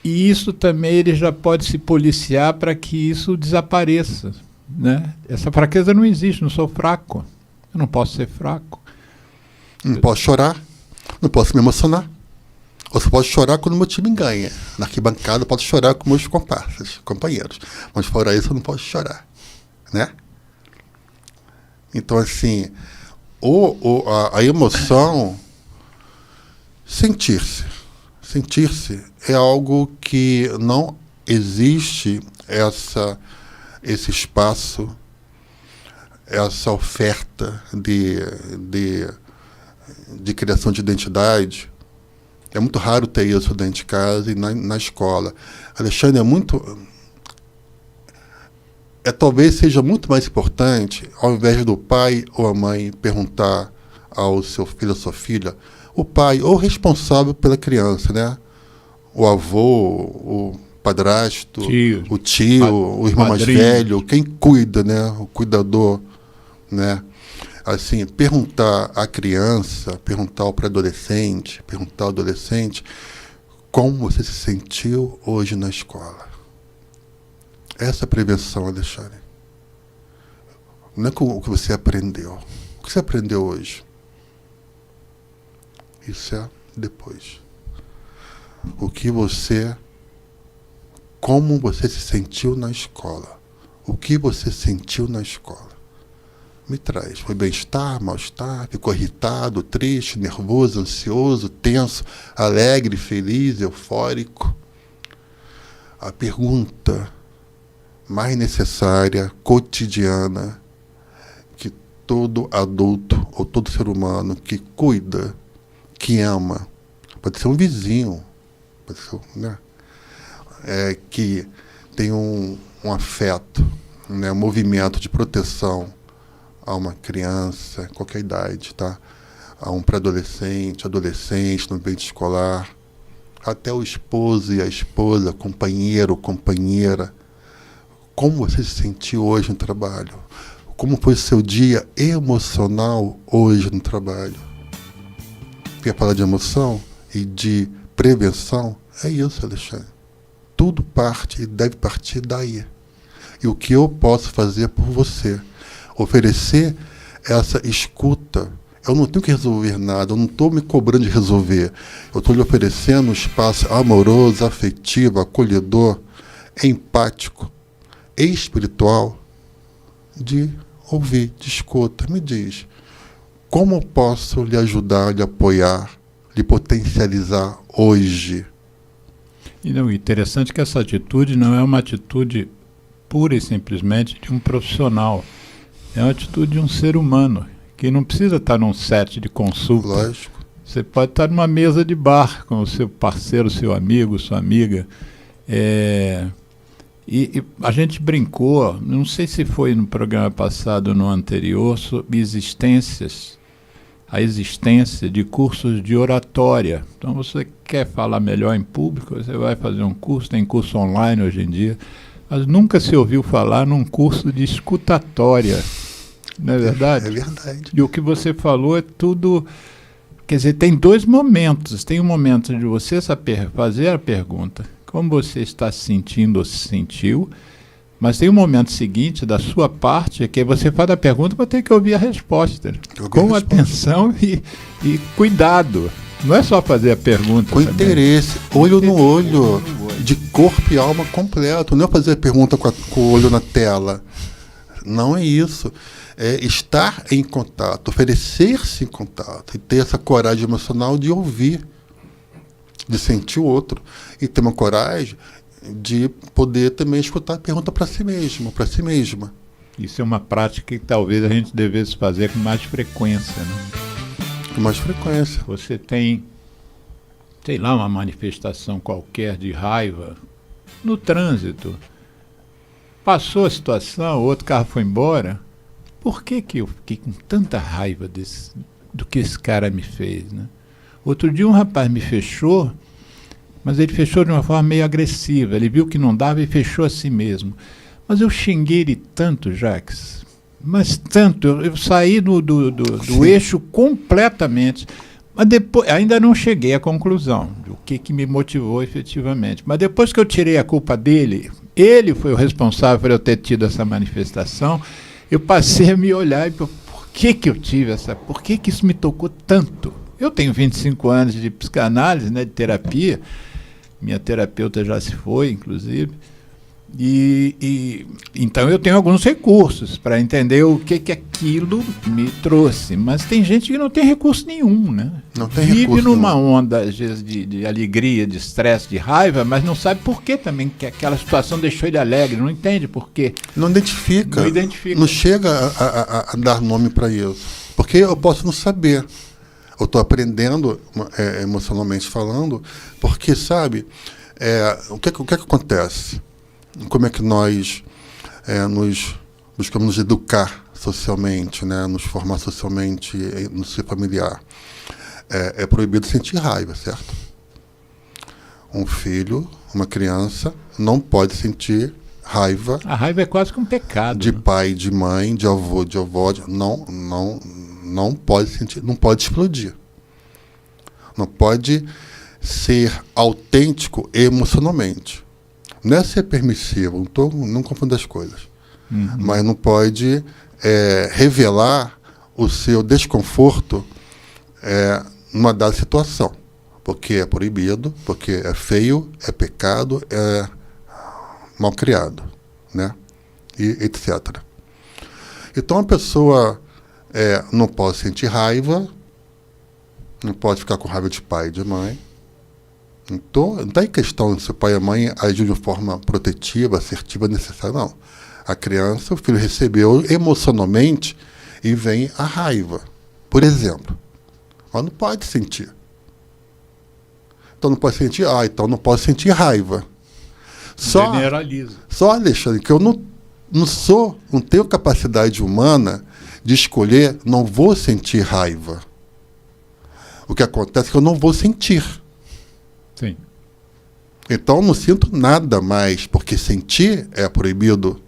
E isso também ele já pode se policiar para que isso desapareça, né? Essa fraqueza não existe, não sou fraco, eu não posso ser fraco. Não posso chorar, não posso me emocionar. Ou só posso chorar quando o meu time ganha. Na arquibancada eu posso chorar com meus comparsas, companheiros. Mas fora isso eu não posso chorar, né? Então, assim, a emoção, sentir-se é algo que não existe esse espaço, essa oferta de criação de identidade. É muito raro ter isso dentro de casa e na escola. Alexandre, talvez seja muito mais importante, ao invés do pai ou a mãe perguntar ao seu filho ou sua filha, o pai ou o responsável pela criança, né? O avô, o padrasto, o tio, o irmão mais velho, quem cuida, né? O cuidador, né? Assim, perguntar à criança, perguntar ao pré-adolescente, perguntar ao adolescente como você se sentiu hoje na escola. Essa é a prevenção, Alexandre. Não é o que você aprendeu. O que você aprendeu hoje? Isso é depois. Como você se sentiu na escola. O que você sentiu na escola. Me traz. Foi bem-estar, mal-estar, ficou irritado, triste, nervoso, ansioso, tenso, alegre, feliz, eufórico. A pergunta mais necessária, cotidiana, que todo adulto ou todo ser humano que cuida, que ama, pode ser um vizinho, pode ser, né? Que tem um afeto, né? Um movimento de proteção a uma criança, qualquer idade, tá? A um pré-adolescente, adolescente, no ambiente escolar, até o esposo e a esposa, companheiro, companheira. Como você se sentiu hoje no trabalho? Como foi o seu dia emocional hoje no trabalho? Quer falar de emoção e de prevenção? É isso, Alexandre. Tudo parte e deve partir daí. E o que eu posso fazer por você? Oferecer essa escuta. Eu não tenho que resolver nada, eu não estou me cobrando de resolver. Eu estou lhe oferecendo um espaço amoroso, afetivo, acolhedor, empático, espiritual, de ouvir, de escuta. Me diz, como posso lhe ajudar, lhe apoiar, lhe potencializar hoje? E não, interessante que essa atitude não é uma atitude pura e simplesmente de um profissional. É uma atitude de um ser humano, que não precisa estar num set de consulta. Lógico. Você pode estar numa mesa de bar com o seu parceiro, seu amigo, sua amiga. E a gente brincou, não sei se foi no programa passado ou no anterior, sobre a existência de cursos de oratória. Então, você quer falar melhor em público, você vai fazer um curso, tem curso online hoje em dia, mas nunca se ouviu falar num curso de escutatória. Não é verdade? É verdade. E o que você falou é tudo... Quer dizer, tem dois momentos. Tem um momento de você fazer a pergunta, como você está se sentindo ou se sentiu, mas tem um momento seguinte da sua parte, que você faz a pergunta para ter que ouvir a resposta. Com atenção e cuidado. Não é só fazer a pergunta. Com interesse, olho no olho, de corpo e alma completo. Não é fazer a pergunta com o olho na tela. Não é isso. É estar em contato, oferecer-se em contato e ter essa coragem emocional de ouvir, de sentir o outro e ter uma coragem de poder também escutar a pergunta para si mesmo, para si mesma. Isso é uma prática que talvez a gente devesse fazer com mais frequência, né? Com mais frequência. Você tem, sei lá, uma manifestação qualquer de raiva no trânsito. Passou a situação, o outro carro foi embora. Por que eu fiquei com tanta raiva do que esse cara me fez, né? Outro dia um rapaz me fechou, mas ele fechou de uma forma meio agressiva. Ele viu que não dava e fechou a si mesmo. Mas eu xinguei ele tanto, Jacques, mas tanto. Eu saí do eixo completamente. Mas depois, ainda não cheguei à conclusão do que me motivou efetivamente. Mas depois que eu tirei a culpa dele, ele foi o responsável por eu ter tido essa manifestação. Eu passei a me olhar e por que eu tive por que isso me tocou tanto? Eu tenho 25 anos de psicanálise, né, de terapia, minha terapeuta já se foi, inclusive, então eu tenho alguns recursos para entender o que aquilo me trouxe, mas tem gente que não tem recurso nenhum, né? Não tem Vive recurso numa nenhum. onda, às vezes, de alegria, de estresse, de raiva, mas não sabe por que também, que aquela situação deixou ele alegre, não entende por quê. Não identifica. Não identifica. Não chega a dar nome para isso. Porque eu posso não saber. Eu estou aprendendo, emocionalmente falando, porque, sabe, o que acontece? Como é que nós nos buscamos nos educar socialmente, né? Nos formar socialmente no ser familiar? É proibido sentir raiva, certo? Um filho, uma criança, não pode sentir raiva. A raiva é quase que um pecado. De pai, de mãe, de avô, de avó. Não pode sentir, não pode explodir. Não pode ser autêntico emocionalmente. Não é ser permissivo, não confundo as coisas. Uhum. Mas não pode revelar o seu desconforto numa dada situação. Porque é proibido, porque é feio, é pecado, é mal criado, né? E etc. Então a pessoa não pode sentir raiva, não pode ficar com raiva de pai e de mãe. Não está em questão se o pai e a mãe agem de forma protetiva, assertiva, necessária, não. A criança, o filho recebeu emocionalmente e vem a raiva, por exemplo. Mas não pode sentir. Então não pode sentir, então não posso sentir raiva. Generaliza. Só, Alexandre, que eu não tenho capacidade humana de escolher, não vou sentir raiva. O que acontece é que eu não vou sentir. Sim. Então eu não sinto nada mais, porque sentir é proibido,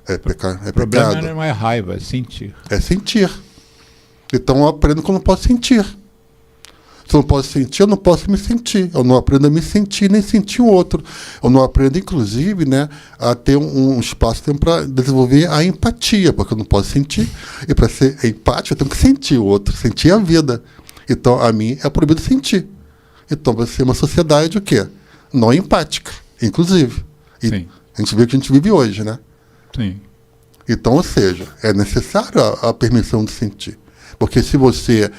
é pecado. O problema não é raiva, é sentir. É sentir. Então eu aprendo que eu não posso sentir. Se eu não posso sentir, eu não posso me sentir. Eu não aprendo a me sentir, nem sentir o outro. Eu não aprendo, inclusive, né, a ter um espaço para desenvolver a empatia, porque eu não posso sentir. E para ser empático, eu tenho que sentir o outro, sentir a vida. Então, a mim é proibido sentir. Então, vai ser uma sociedade o quê? Não empática, inclusive. E Sim. a gente vê o que a gente vive hoje, né? Sim. Então, ou seja, é necessário a permissão de sentir. Porque se você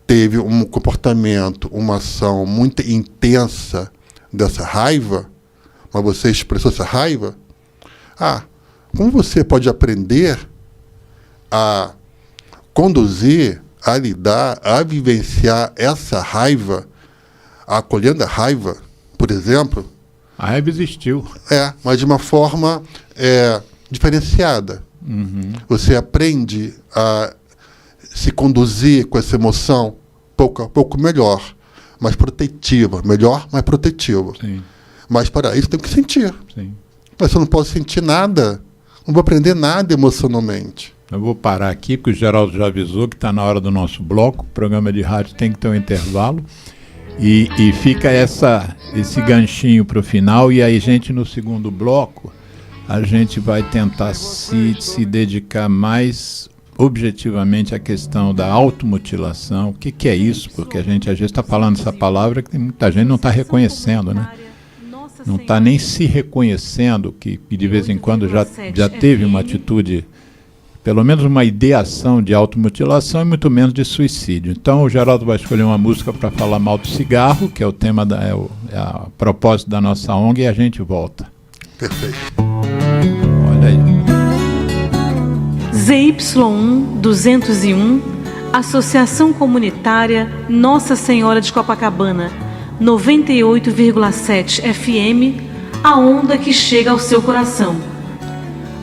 teve um comportamento, uma ação muito intensa dessa raiva, mas você expressou essa raiva, como você pode aprender a conduzir, a lidar, a vivenciar essa raiva, acolhendo a raiva, por exemplo. A raiva existiu. Mas de uma forma diferenciada. Uhum. Você aprende a se conduzir com essa emoção pouco melhor, mais protetiva. Melhor, mais protetiva. Sim. Mas para isso tem que sentir. Sim. Mas se eu não posso sentir nada, não vou aprender nada emocionalmente. Eu vou parar aqui, porque o Geraldo já avisou que está na hora do nosso bloco. O programa de rádio tem que ter um intervalo. E fica esse ganchinho para o final. E aí, gente, no segundo bloco, a gente vai tentar se dedicar mais objetivamente à questão da automutilação. O que é isso? Porque a gente às vezes está falando essa palavra que muita gente não está reconhecendo, né? Não está nem se reconhecendo que de vez em quando já teve uma atitude, pelo menos uma ideação de automutilação e muito menos de suicídio. Então o Geraldo vai escolher uma música para falar mal do cigarro, que é o tema, a propósito da nossa ONG, e a gente volta. Perfeito. Olha aí. ZY1 201, Associação Comunitária Nossa Senhora de Copacabana, 98,7 FM, a onda que chega ao seu coração.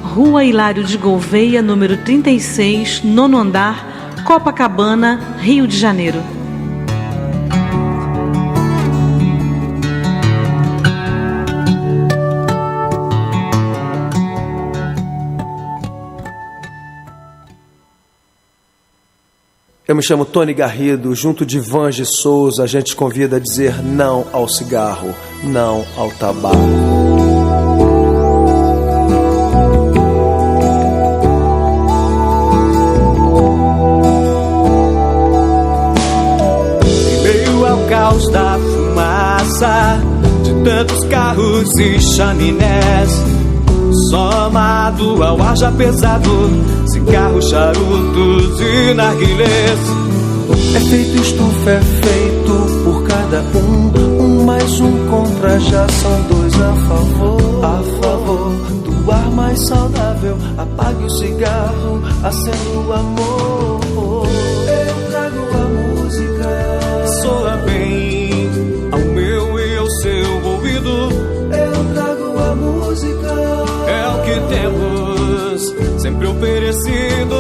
Rua Hilário de Gouveia, número 36, 9º andar, Copacabana, Rio de Janeiro. Eu me chamo Tony Garrido, junto de Vange Souza, a gente convida a dizer não ao cigarro, não ao tabaco. Em meio ao caos da fumaça, de tantos carros e chaminés, somado ao ar já pesado, cigarros, charutos e narguilés. É feito estufa, é feito por cada um mais um contra, já são dois a favor do ar mais saudável. Apague o cigarro, acenda o amor. Eu trago a música, soa bem ao meu e ao seu ouvido. Eu trago a música, é o que temos sempre oferecido.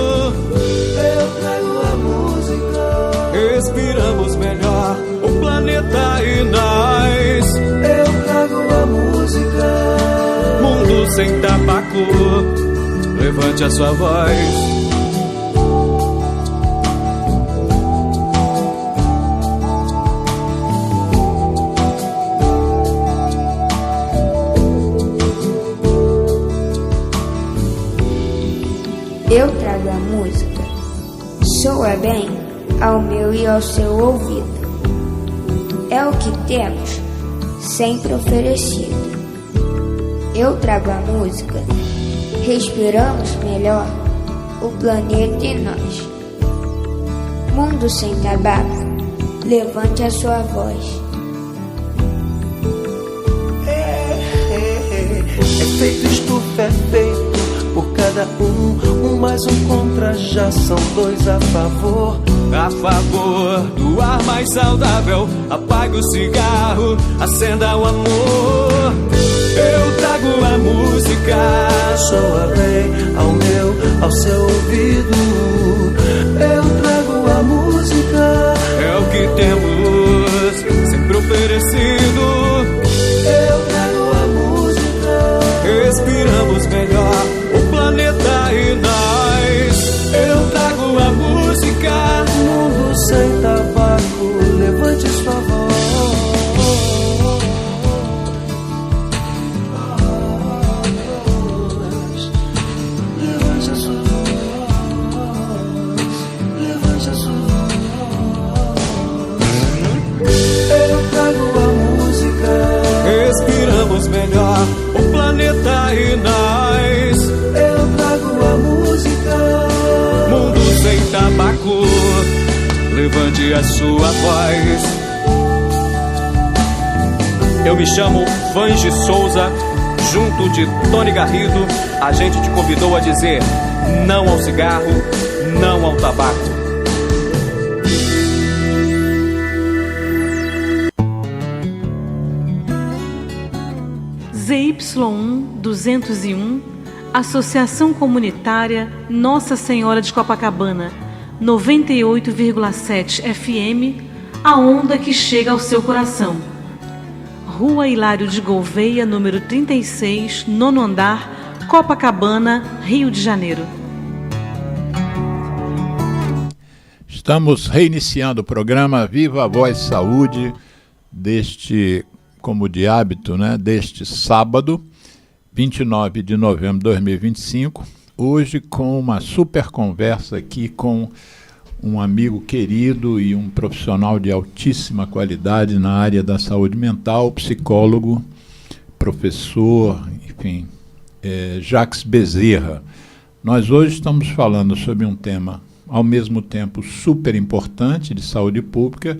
Eu trago a música, respiramos melhor o planeta e nós. Eu trago a música, mundo sem tabaco, levante a sua voz. Eu trago a música, soa bem ao meu e ao seu ouvido. É o que temos sempre oferecido. Eu trago a música, respiramos melhor o planeta e nós. Mundo sem tabaco, levante a sua voz. É feito estufa, é feito por cada um mais um contra, já são dois a favor do ar mais saudável. Apague o cigarro, acenda o amor. Eu trago a música, soa bem ao meu, ao seu ouvido. Eu trago a música, é o que temos sempre oferecido. Eu trago a música, respiramos melhor o planeta e nós. Eu trago a música, mundo sem tabaco, levante sua voz. Levante a sua voz, levante a sua voz. Eu trago a música, respiramos melhor o planeta e nós. Eu trago a música, mundo sem tabaco, levante a sua voz. Eu me chamo Vange Souza, junto de Tony Garrido, a gente te convidou a dizer não ao cigarro, não ao tabaco. ZY1 201, Associação Comunitária Nossa Senhora de Copacabana, 98,7 FM, a onda que chega ao seu coração. Rua Hilário de Gouveia, número 36, nono andar, Copacabana, Rio de Janeiro. Estamos reiniciando o programa Viva a Voz Saúde deste, como de hábito, né, deste sábado, 29 de novembro de 2025, hoje com uma super conversa aqui com um amigo querido e um profissional de altíssima qualidade na área da saúde mental, psicólogo, professor, enfim, Jacques Bezerra. Nós hoje estamos falando sobre um tema, ao mesmo tempo, super importante de saúde pública,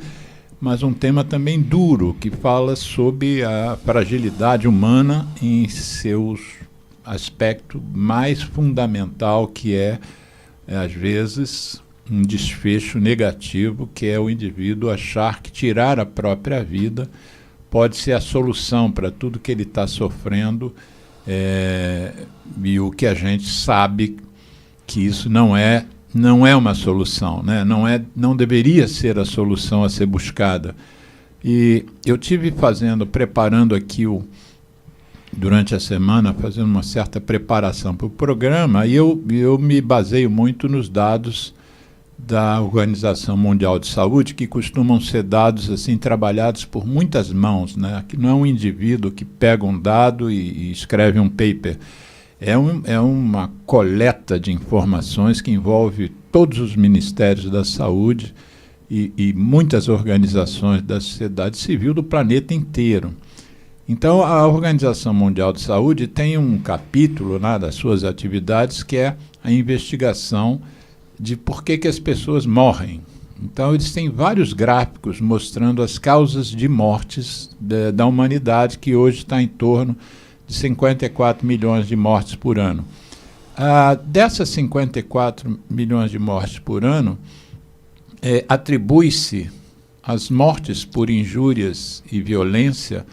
mas um tema também duro, que fala sobre a fragilidade humana em seus aspectos mais fundamental, que é, às vezes, um desfecho negativo, que é o indivíduo achar que tirar a própria vida pode ser a solução para tudo que ele está sofrendo, e o que a gente sabe que isso não é uma solução, né? Não deveria ser a solução a ser buscada. E eu tive preparando aqui durante a semana, fazendo uma certa preparação para o programa, e eu me baseio muito nos dados da Organização Mundial de Saúde, que costumam ser dados assim trabalhados por muitas mãos, né? Que não é um indivíduo que pega um dado e escreve um paper. É uma coleta de informações que envolve todos os ministérios da saúde e muitas organizações da sociedade civil do planeta inteiro. Então, a Organização Mundial de Saúde tem um capítulo, né, das suas atividades, que é a investigação de por que as pessoas morrem. Então, eles têm vários gráficos mostrando as causas de mortes da humanidade, que hoje está em torno de 54 milhões de mortes por ano. Dessas 54 milhões de mortes por ano, atribui-se às mortes por injúrias e violência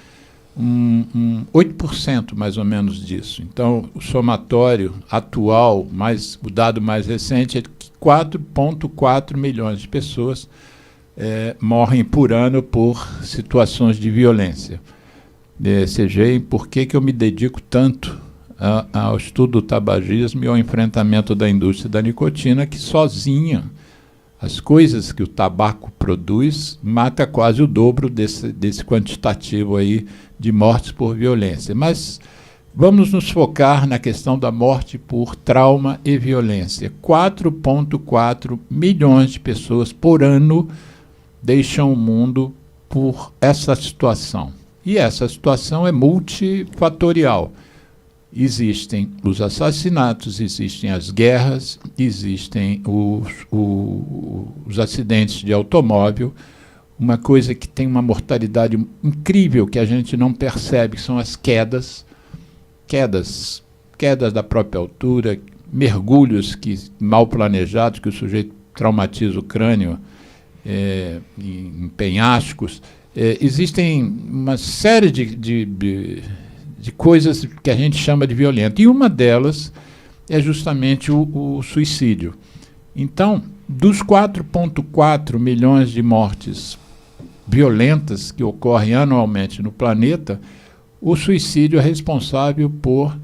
8% mais ou menos disso. Então, o somatório atual, o dado mais recente, é que 4,4 milhões de pessoas morrem por ano por situações de violência. Vocês veem por que eu me dedico tanto ao estudo do tabagismo e ao enfrentamento da indústria da nicotina, que sozinha, as coisas que o tabaco produz, mata quase o dobro desse quantitativo aí de mortes por violência. Mas vamos nos focar na questão da morte por trauma e violência. 4,4 milhões de pessoas por ano deixam o mundo por essa situação. E essa situação é multifatorial. Existem os assassinatos, existem as guerras, existem os acidentes de automóvel. Uma coisa que tem uma mortalidade incrível que a gente não percebe, são as quedas da própria altura, mergulhos mal planejados, que o sujeito traumatiza o crânio em penhascos. Existem uma série de coisas que a gente chama de violento. E uma delas é justamente o suicídio. Então, dos 4,4 milhões de mortes violentas que ocorrem anualmente no planeta, o suicídio é responsável por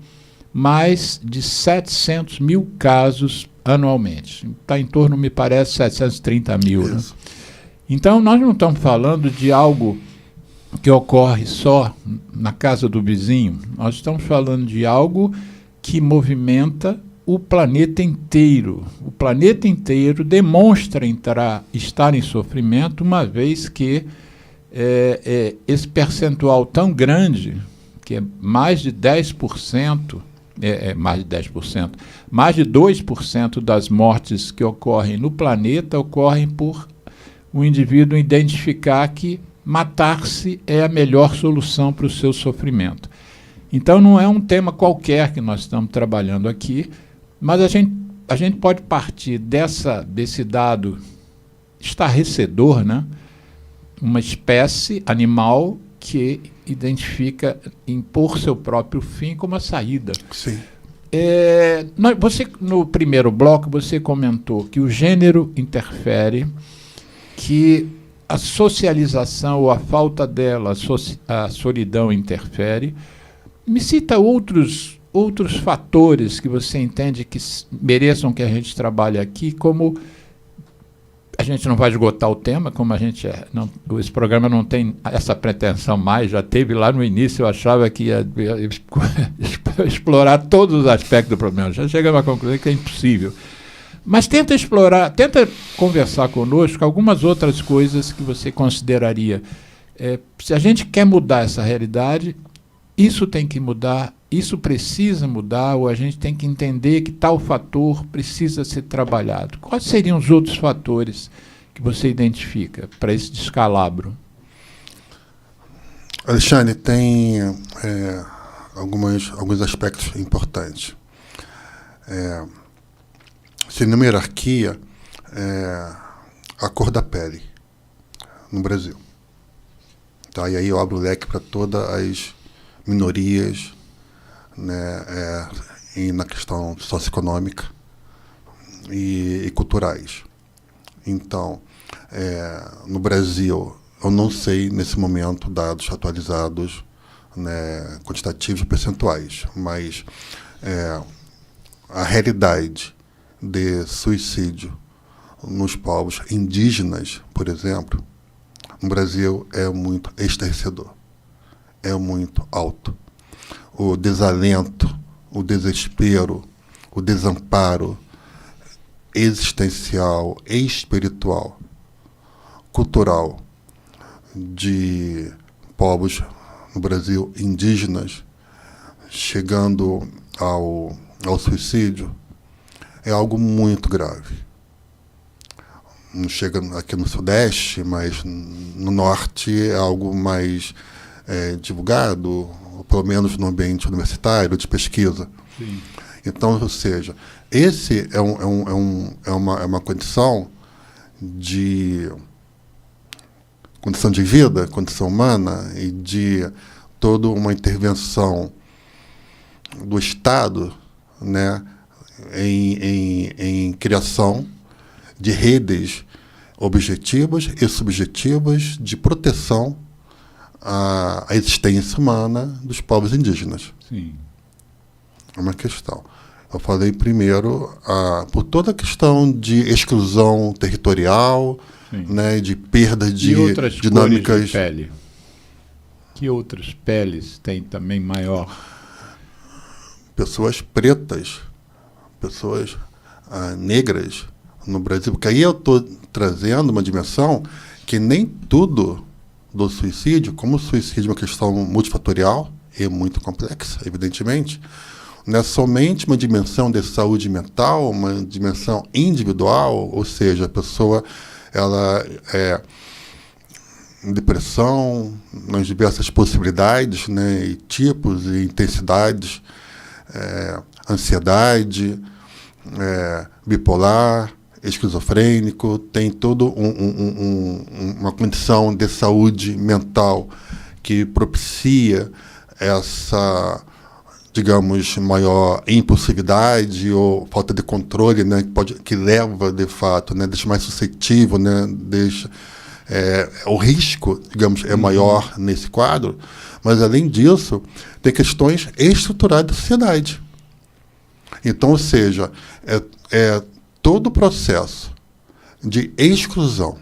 mais de 700 mil casos anualmente. Está em torno, me parece, 730 mil. Né? Então, nós não estamos falando de algo que ocorre só na casa do vizinho, nós estamos falando de algo que movimenta o planeta inteiro. O planeta inteiro demonstra estar em sofrimento, uma vez que esse percentual tão grande, que é mais de 10%, mais de 2% das mortes que ocorrem no planeta ocorrem por o indivíduo identificar que matar-se é a melhor solução para o seu sofrimento. Então, não é um tema qualquer que nós estamos trabalhando aqui, mas a gente pode partir desse dado estarrecedor, né? Uma espécie animal que identifica impor seu próprio fim como a saída. Sim. Você, no primeiro bloco, você comentou que o gênero interfere, que a socialização ou a falta dela, a solidão interfere. Me cita outros fatores que você entende que mereçam que a gente trabalhe aqui, como a gente não vai esgotar o tema, como esse programa não tem essa pretensão mais, já teve lá no início, eu achava que ia explorar todos os aspectos do problema, já chegamos à conclusão que é impossível. Mas tenta conversar conosco algumas outras coisas que você consideraria. Se a gente quer mudar essa realidade, isso tem que mudar, isso precisa mudar, ou a gente tem que entender que tal fator precisa ser trabalhado. Quais seriam os outros fatores que você identifica para esse descalabro? Alexandre, tem alguns aspectos importantes. Se numa hierarquia, a cor da pele no Brasil. Tá? E aí eu abro o leque para todas as minorias, né, e na questão socioeconômica e culturais. Então, no Brasil, eu não sei nesse momento dados atualizados, né, quantitativos e percentuais, mas a realidade de suicídio nos povos indígenas, por exemplo, no Brasil é muito estarrecedor. É muito alto. O desalento, o desespero, o desamparo existencial, espiritual, cultural de povos no Brasil indígenas chegando ao suicídio é algo muito grave. Não chega aqui no Sudeste, mas no Norte é algo mais divulgado, ou pelo menos no ambiente universitário, de pesquisa. Sim. Então, ou seja, esse é uma condição de vida, condição humana, e de toda uma intervenção do Estado, né, em criação de redes objetivas e subjetivas de proteção à existência humana dos povos indígenas. Sim. É uma questão. Eu falei primeiro por toda a questão de exclusão territorial, né, de perda de dinâmicas. De pele? Que outras peles tem também maior? Pessoas pretas, pessoas negras no Brasil, porque aí eu estou trazendo uma dimensão que nem tudo do suicídio, como o suicídio é uma questão multifatorial e muito complexa, evidentemente, não é somente uma dimensão de saúde mental, uma dimensão individual, ou seja, a pessoa ela depressão, nas diversas possibilidades, né, e tipos e intensidades, ansiedade, bipolar, esquizofrênico, tem toda uma condição de saúde mental que propicia essa, digamos, maior impulsividade ou falta de controle, né, que leva, de fato, né, deixa mais suscetível, né, deixa, o risco, digamos, é maior nesse quadro, mas, além disso, tem questões estruturais da sociedade. Então, ou seja, todo o processo de exclusão,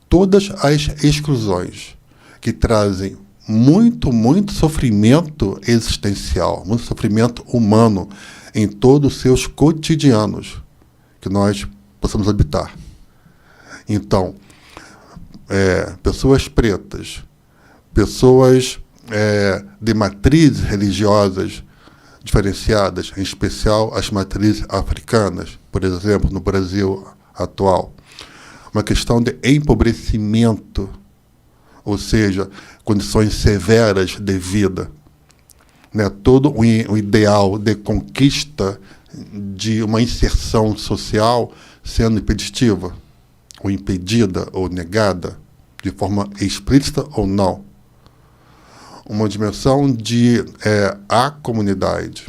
todas as exclusões que trazem muito, muito sofrimento existencial, muito sofrimento humano em todos os seus cotidianos que nós possamos habitar. Então, pessoas pretas, pessoas de matrizes religiosas diferenciadas, em especial as matrizes africanas, por exemplo, no Brasil atual. Uma questão de empobrecimento, ou seja, condições severas de vida. né, todo o ideal de conquista de uma inserção social sendo impeditiva, ou impedida, ou negada, de forma explícita ou não. Uma dimensão de a comunidade,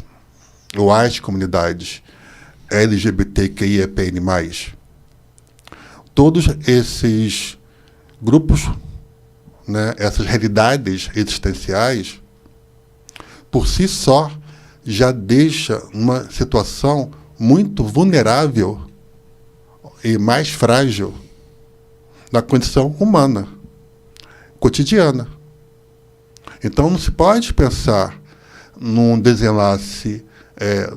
ou as comunidades LGBTQIAPN+. Todos esses grupos, né, essas realidades existenciais, por si só, já deixa uma situação muito vulnerável e mais frágil na condição humana, cotidiana. Então, não se pode pensar num desenlace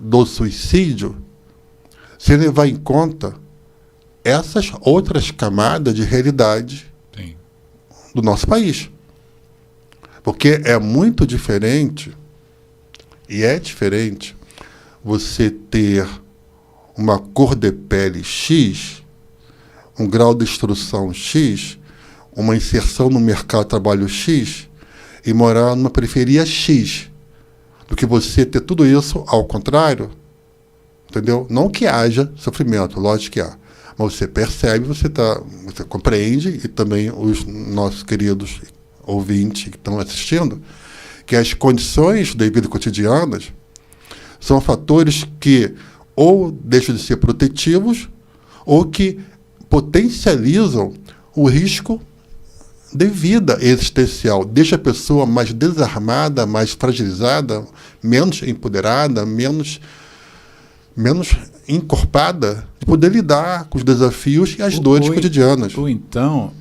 do suicídio sem levar em conta essas outras camadas de realidade Sim. do nosso país. Porque é muito diferente, e é diferente, você ter uma cor de pele X, um grau de instrução X, uma inserção no mercado de trabalho X, e morar numa periferia X, do que você ter tudo isso ao contrário, entendeu? Não que haja sofrimento, lógico que há, mas você percebe, você compreende, e também os nossos queridos ouvintes que estão assistindo, que as condições da vida cotidianas são fatores que ou deixam de ser protetivos ou que potencializam o risco de vida existencial, deixa a pessoa mais desarmada, mais fragilizada, menos empoderada, menos encorpada, de poder lidar com os desafios e as dores cotidianas. Ou então,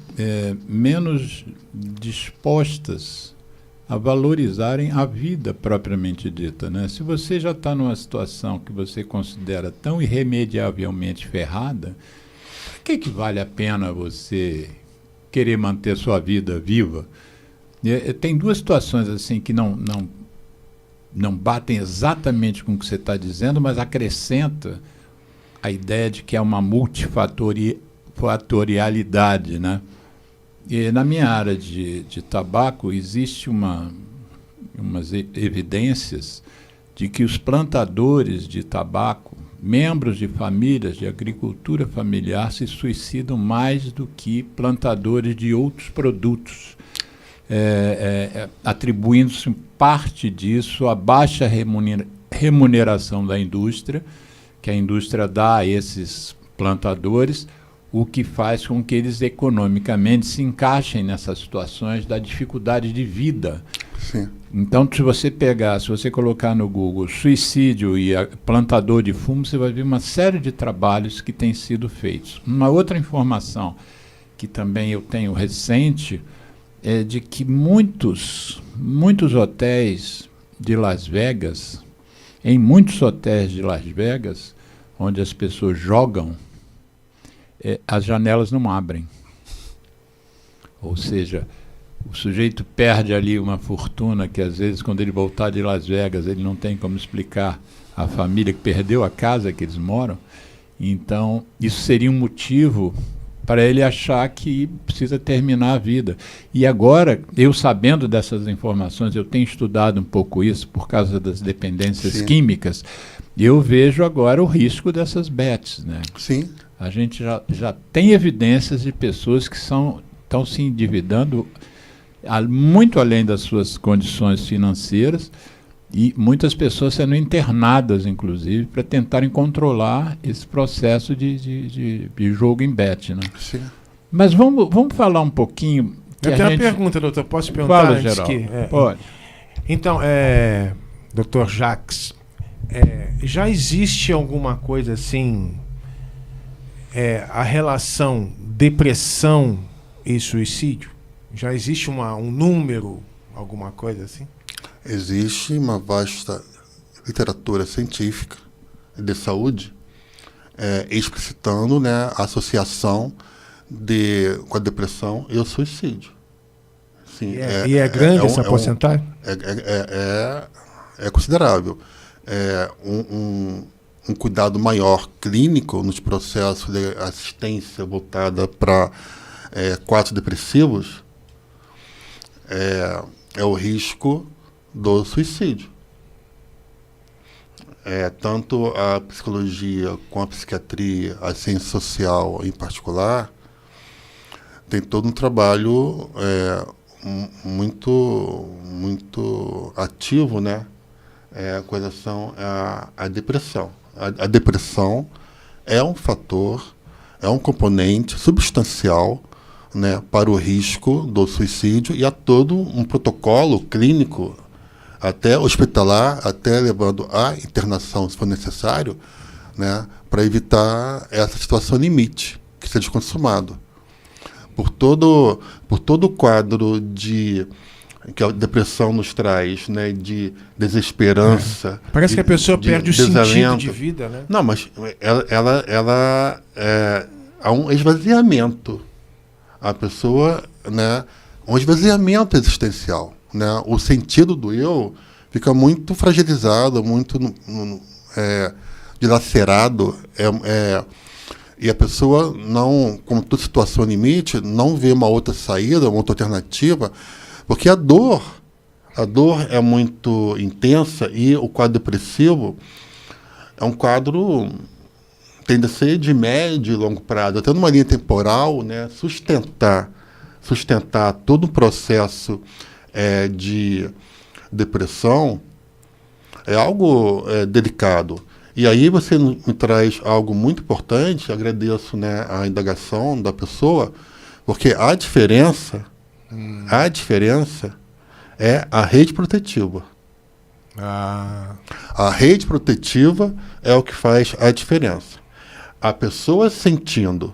menos dispostas a valorizarem a vida propriamente dita, né? Se você já está numa situação que você considera tão irremediavelmente ferrada, por que vale a pena você querer manter sua vida viva? Tem duas situações assim que não batem exatamente com o que você está dizendo, mas acrescenta a ideia de que é uma multifatorialidade, né? E na minha área de tabaco existe umas evidências de que os plantadores de tabaco, membros de famílias de agricultura familiar, se suicidam mais do que plantadores de outros produtos, atribuindo-se parte disso à baixa remuneração da indústria, que a indústria dá a esses plantadores, o que faz com que eles economicamente se encaixem nessas situações da dificuldade de vida. Sim. Então, se você colocar no Google suicídio e plantador de fumo, você vai ver uma série de trabalhos que têm sido feitos. Uma outra informação que também eu tenho recente é de que muitos hotéis de Las Vegas, em muitos hotéis de Las Vegas, onde as pessoas jogam, as janelas não abrem. Ou seja, o sujeito perde ali uma fortuna que, às vezes, quando ele voltar de Las Vegas, ele não tem como explicar à família que perdeu a casa que eles moram. Então, isso seria um motivo para ele achar que precisa terminar a vida. E agora, eu sabendo dessas informações, eu tenho estudado um pouco isso por causa das dependências Sim. químicas, eu vejo agora o risco dessas bets, né? Sim. A gente já tem evidências de pessoas que estão se endividando muito além das suas condições financeiras, e muitas pessoas sendo internadas, inclusive, para tentarem controlar esse processo de jogo em bet, né? Sim. Mas vamos falar um pouquinho... Eu tenho uma pergunta, doutor. Posso te perguntar? Fala, Geraldo. Pode. Então, doutor Jacques, já existe alguma coisa assim, a relação depressão e suicídio? Já existe um número, alguma coisa assim? Existe uma vasta literatura científica de saúde explicitando, né, a associação com a depressão e o suicídio. Sim, e é grande essa porcentagem? É considerável. Um cuidado maior clínico nos processos de assistência voltada para quadros depressivos é o risco do suicídio. tanto a psicologia como a psiquiatria, a ciência social em particular, tem todo um trabalho muito ativo, né, com relação à depressão. A depressão é um fator, é um componente substancial, né, para o risco do suicídio, e há todo um protocolo clínico, até hospitalar, até levando à internação, se for necessário, né, para evitar essa situação limite, que seja consumado. Por todo o quadro que a depressão nos traz, né, de desesperança. Parece que a pessoa perde o sentido desalento. de vida, né? Não, mas há um esvaziamento. A pessoa, né, um esvaziamento existencial, né? O sentido do eu fica muito fragilizado, muito dilacerado, e a pessoa não, como toda situação limite, não vê uma outra saída, uma outra alternativa, porque a dor é muito intensa, e o quadro depressivo é um quadro, tende a ser de médio e longo prazo, até numa linha temporal, né, sustentar todo um processo de depressão é algo delicado. E aí você me traz algo muito importante, agradeço, né, a indagação da pessoa, porque a diferença é a rede protetiva. A rede protetiva é o que faz a diferença. A pessoa sentindo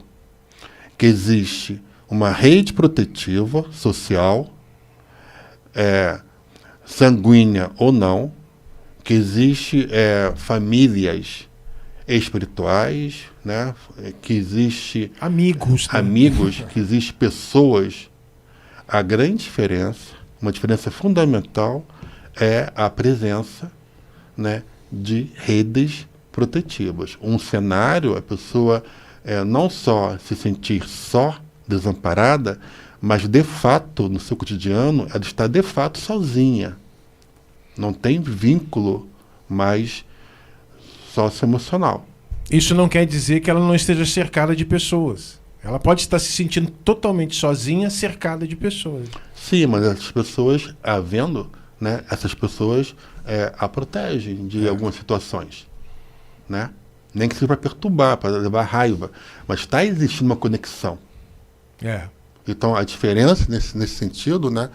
que existe uma rede protetiva social, sanguínea ou não, que existe famílias espirituais, né, que existe amigos, que existe pessoas. A grande diferença, uma diferença fundamental, é a presença, né, de redes protetivas. Um cenário, a pessoa não só se sentir só, desamparada, mas de fato, no seu cotidiano, ela está de fato sozinha. Não tem vínculo mais socioemocional. Isso não quer dizer que ela não esteja cercada de pessoas. Ela pode estar se sentindo totalmente sozinha, cercada de pessoas. Sim, mas as pessoas, né, essas pessoas a protegem de algumas situações, né? Nem que seja para perturbar, para levar raiva, mas está existindo uma conexão. Então, a diferença nesse sentido, né,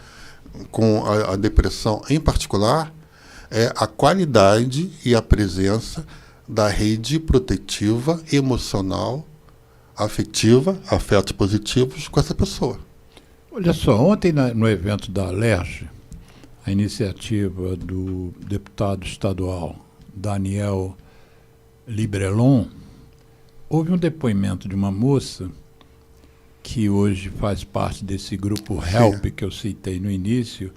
com a depressão em particular, é a qualidade e a presença da rede protetiva, emocional, afetiva, afetos positivos com essa pessoa. Olha só, ontem no evento da Alerj, a iniciativa do deputado estadual Daniel Librelon, houve um depoimento de uma moça que hoje faz parte desse grupo HELP, que eu citei no início,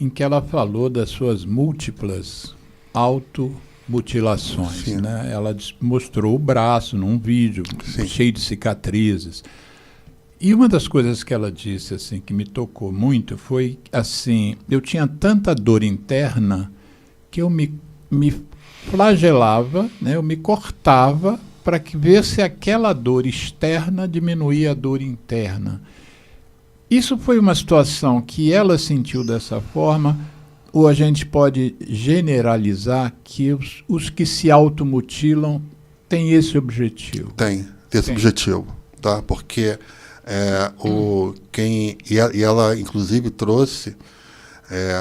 em que ela falou das suas múltiplas automutilações, né? Ela mostrou o braço num vídeo cheio de cicatrizes. E uma das coisas que ela disse assim que me tocou muito foi assim, eu tinha tanta dor interna que eu me flagelava, né? Eu me cortava para ver se aquela dor externa diminuía a dor interna. Isso foi uma situação que ela sentiu dessa forma, ou a gente pode generalizar que os que se automutilam têm esse objetivo? Tem esse objetivo, tá? Porque ela inclusive trouxe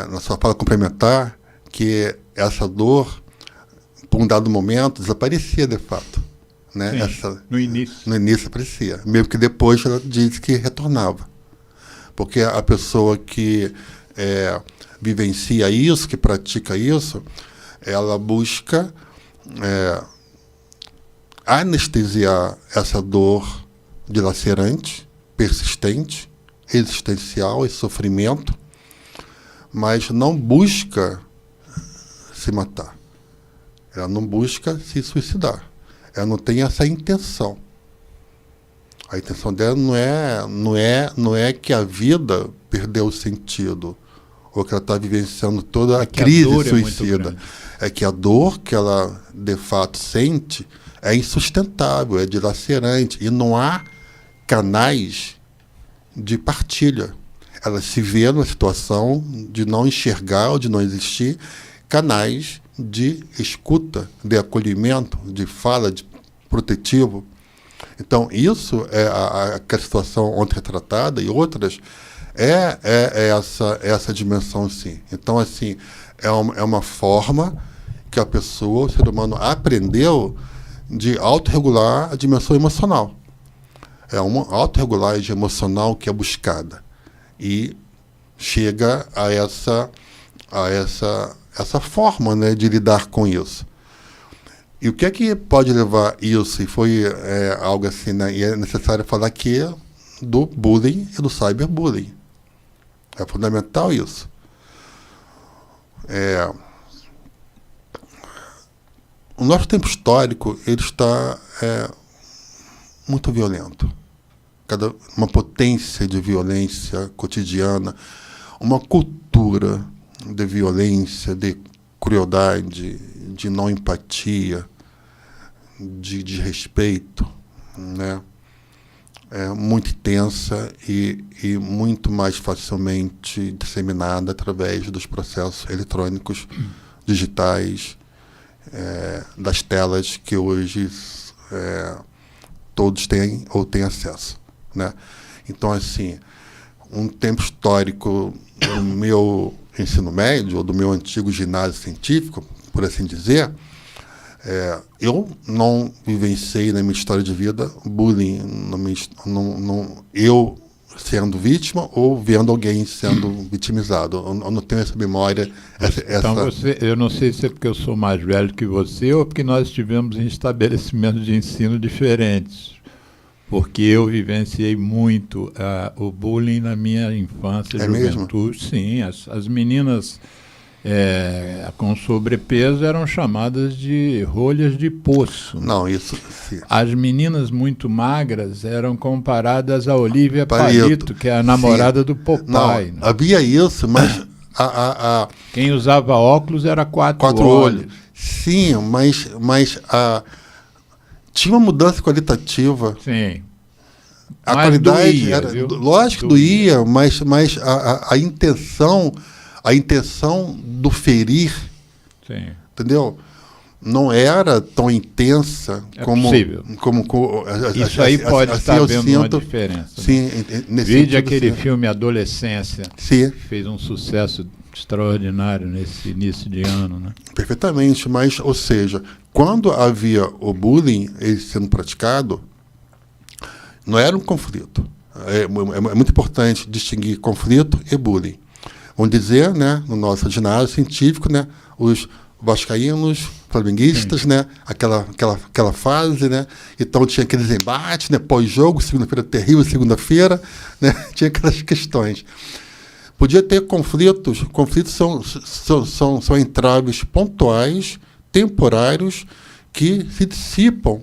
na sua fala complementar que essa dor, por um dado momento, desaparecia de fato. Né? No início. No início aparecia, mesmo que depois ela disse que retornava. Porque a pessoa que vivencia isso, que pratica isso, ela busca anestesiar essa dor dilacerante, persistente, existencial e sofrimento, mas não busca se matar. Ela não busca se suicidar. Ela não tem essa intenção. A intenção dela não é que a vida perdeu o sentido ou que ela está vivenciando toda a É que a crise dor é muito suicida. grande. É que a dor que ela, de fato, sente é insustentável, é dilacerante, e não há canais de partilha. Ela se vê numa situação de não enxergar ou de não existir canais de escuta, de acolhimento, de fala, de protetivo. Então, isso é a situação ontem retratada e outras é essa dimensão, sim. Então, assim, é uma forma que a pessoa, o ser humano, aprendeu de autorregular a dimensão emocional. É uma autorregulagem emocional que é buscada e chega a essa forma, né, de lidar com isso. E o que é que pode levar isso? E foi algo assim, né? E é necessário falar aqui do bullying e do cyberbullying. É fundamental isso. O nosso tempo histórico ele está muito violento. Uma potência de violência cotidiana, uma cultura de violência, de crueldade, de não empatia, de desrespeito, né? É muito intensa e muito mais facilmente disseminada através dos processos eletrônicos, digitais, das telas que hoje todos têm ou têm acesso, né? Então, assim, um tempo histórico do meu ensino médio, ou do meu antigo ginásio científico, por assim dizer, eu não vivenciei na minha história de vida bullying, eu sendo vítima ou vendo alguém sendo vitimizado. Eu não tenho essa memória. Então, eu não sei se é porque eu sou mais velho que você ou porque nós estivemos em estabelecimentos de ensino diferentes. Porque eu vivenciei muito o bullying na minha infância e juventude. Mesmo? Sim, as meninas com sobrepeso eram chamadas de rolhas de poço. Não, isso... Sim. As meninas muito magras eram comparadas a Olivia Palito, que é a namorada sim. do Popeye. Não, havia isso, mas... Quem usava óculos era quatro olhos. Sim, mas tinha uma mudança qualitativa. Sim. A qualidade doía, era... Viu? Lógico que doía, mas a intenção do ferir, sim. entendeu? Não era tão intensa como... Possível. Isso aí pode estar havendo uma diferença. Sim, né? Vide aquele filme Adolescência, sim. que fez um sucesso extraordinário nesse início de ano, né? Perfeitamente, mas, ou seja, quando havia o bullying ele sendo praticado, não era um conflito. É muito importante distinguir conflito e bullying. Vamos dizer, né, no nosso ginásio científico, né, os vascaínos, flamenguistas, né, aquela fase, né, então tinha aqueles embates, né, pós-jogo, segunda-feira terrível, segunda-feira, né, tinha aquelas questões. Podia ter conflitos são entraves pontuais, temporários, que se dissipam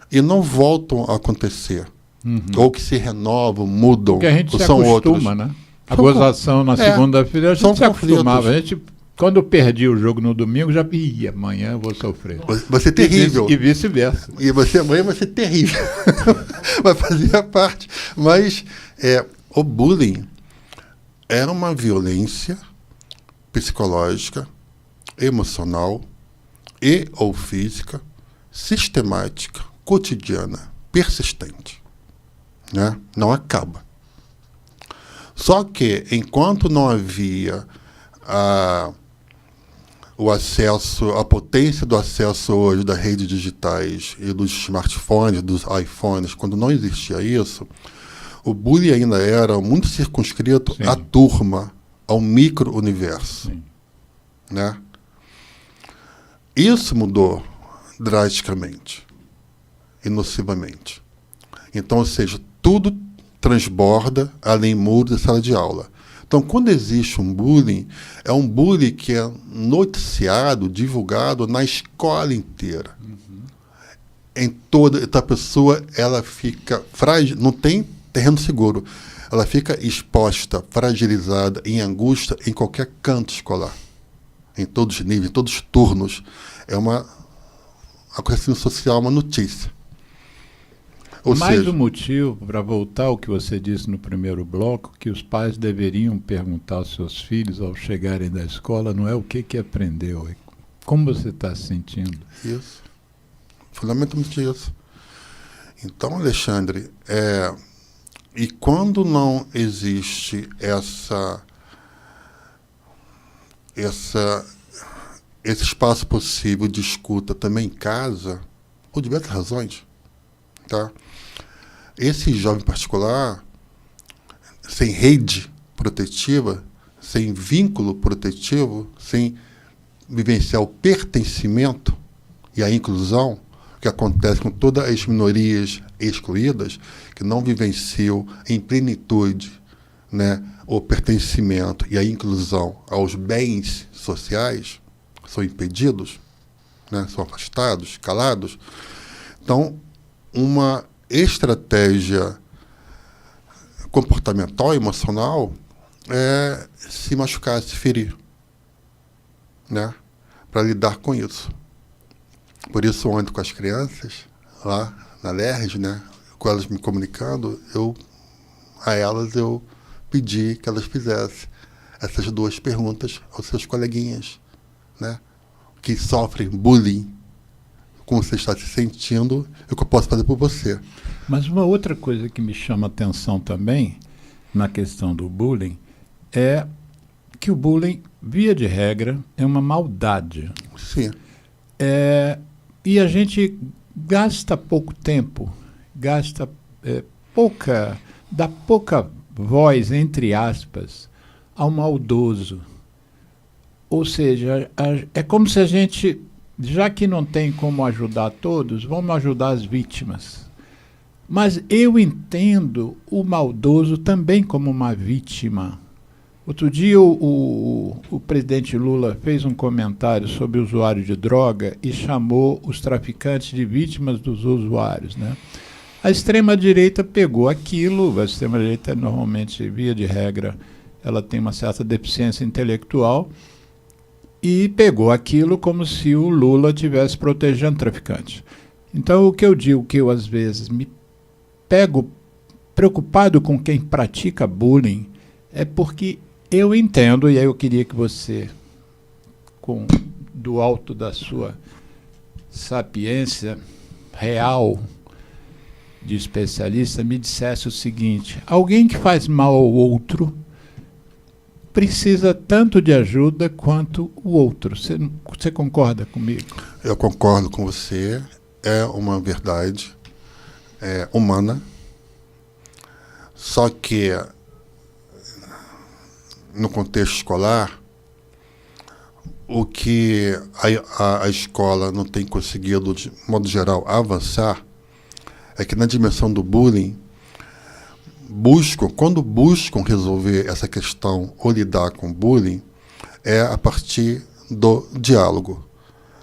e não voltam a acontecer. Uhum. Ou que se renovam, mudam. Porque a gente se acostuma, né? A gozação na segunda-feira, a gente se acostumava. A gente, quando eu perdi o jogo no domingo, já ia, amanhã eu vou sofrer. Vai ser terrível. E vice-versa. E amanhã vai ser terrível. Vai fazer a parte. Mas o bullying era uma violência psicológica, emocional e ou física, sistemática, cotidiana, persistente. Né? Não acaba. Só que, enquanto não havia o acesso, a potência do acesso hoje das redes digitais e dos smartphones, dos iPhones, quando não existia isso, o bullying ainda era muito circunscrito sim. à turma, ao micro-universo. Né? Isso mudou drasticamente e nocivamente. Então, ou seja, tudo transborda além muros da sala de aula. Então, quando existe um bullying, é um bullying que é noticiado, divulgado na escola inteira. Uhum. Em toda a pessoa, ela fica frágil, não tem terreno seguro. Ela fica exposta, fragilizada, em angústia em qualquer canto escolar. Em todos os níveis, em todos os turnos. É uma acontecimento social, uma notícia. Ou Mais seja, um motivo para voltar ao que você disse no primeiro bloco, que os pais deveriam perguntar aos seus filhos ao chegarem da escola, não é o que aprendeu, é como você está se sentindo. Isso. Fundamentalmente isso. Então, Alexandre, e quando não existe esse espaço possível de escuta também em casa, por diversas razões, tá? Esse jovem particular, sem rede protetiva, sem vínculo protetivo, sem vivenciar o pertencimento e a inclusão, que acontece com todas as minorias excluídas, que não vivenciam em plenitude, né, o pertencimento e a inclusão aos bens sociais, são impedidos, né, são afastados, calados. Então, uma estratégia comportamental e emocional é se machucar, se ferir, né, para lidar com isso. Por isso, ontem com as crianças, lá na LERJ, né, com elas me comunicando, a elas eu pedi que elas fizessem essas 2 perguntas aos seus coleguinhas, né, que sofrem bullying, como você está se sentindo, e o que eu posso fazer por você. Mas uma outra coisa que me chama a atenção também, na questão do bullying, é que o bullying, via de regra, é uma maldade. Sim. E a gente gasta pouco tempo, dá pouca voz, entre aspas, ao maldoso. Ou seja, é como se a gente, já que não tem como ajudar todos, vamos ajudar as vítimas. Mas eu entendo o maldoso também como uma vítima. Outro dia o presidente Lula fez um comentário sobre o usuário de droga e chamou os traficantes de vítimas dos usuários, né? A extrema-direita pegou aquilo, a extrema-direita normalmente, via de regra, ela tem uma certa deficiência intelectual, e pegou aquilo como se o Lula estivesse protegendo traficantes. Então, o que eu digo, que eu às vezes me pego preocupado com quem pratica bullying, é porque eu entendo, e aí eu queria que você, do alto da sua sapiência real de especialista, me dissesse o seguinte: alguém que faz mal ao outro precisa tanto de ajuda quanto o outro. Você concorda comigo? Eu concordo com você. É uma verdade humana. Só que, no contexto escolar, o que a escola não tem conseguido, de modo geral, avançar, é que na dimensão do bullying, quando buscam resolver essa questão ou lidar com o bullying, é a partir do diálogo.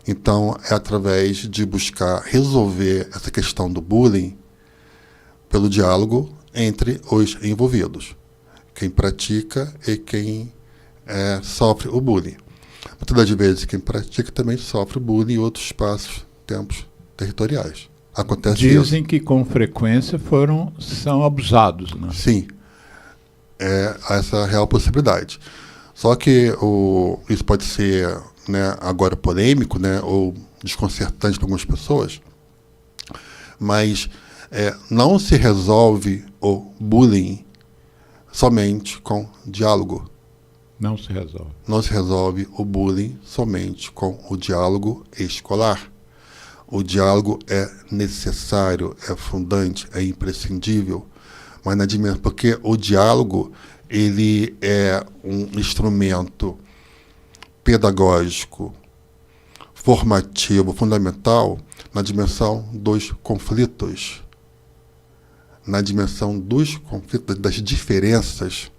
Então, é através de buscar resolver essa questão do bullying pelo diálogo entre os envolvidos, quem pratica e quem sofre o bullying. Muitas das vezes, quem pratica também sofre bullying em outros espaços, tempos territoriais. Acontece Dizem isso. que com frequência são abusados, né? Sim, há essa real possibilidade. Só que isso pode ser, né, agora polêmico, né, ou desconcertante para algumas pessoas, mas não se resolve o bullying somente com diálogo. Não se resolve. Não se resolve o bullying somente com o diálogo escolar. O diálogo é necessário, é fundante, é imprescindível, mas na dimensão, porque o diálogo ele é um instrumento pedagógico, formativo, fundamental na dimensão dos conflitos, das diferenças,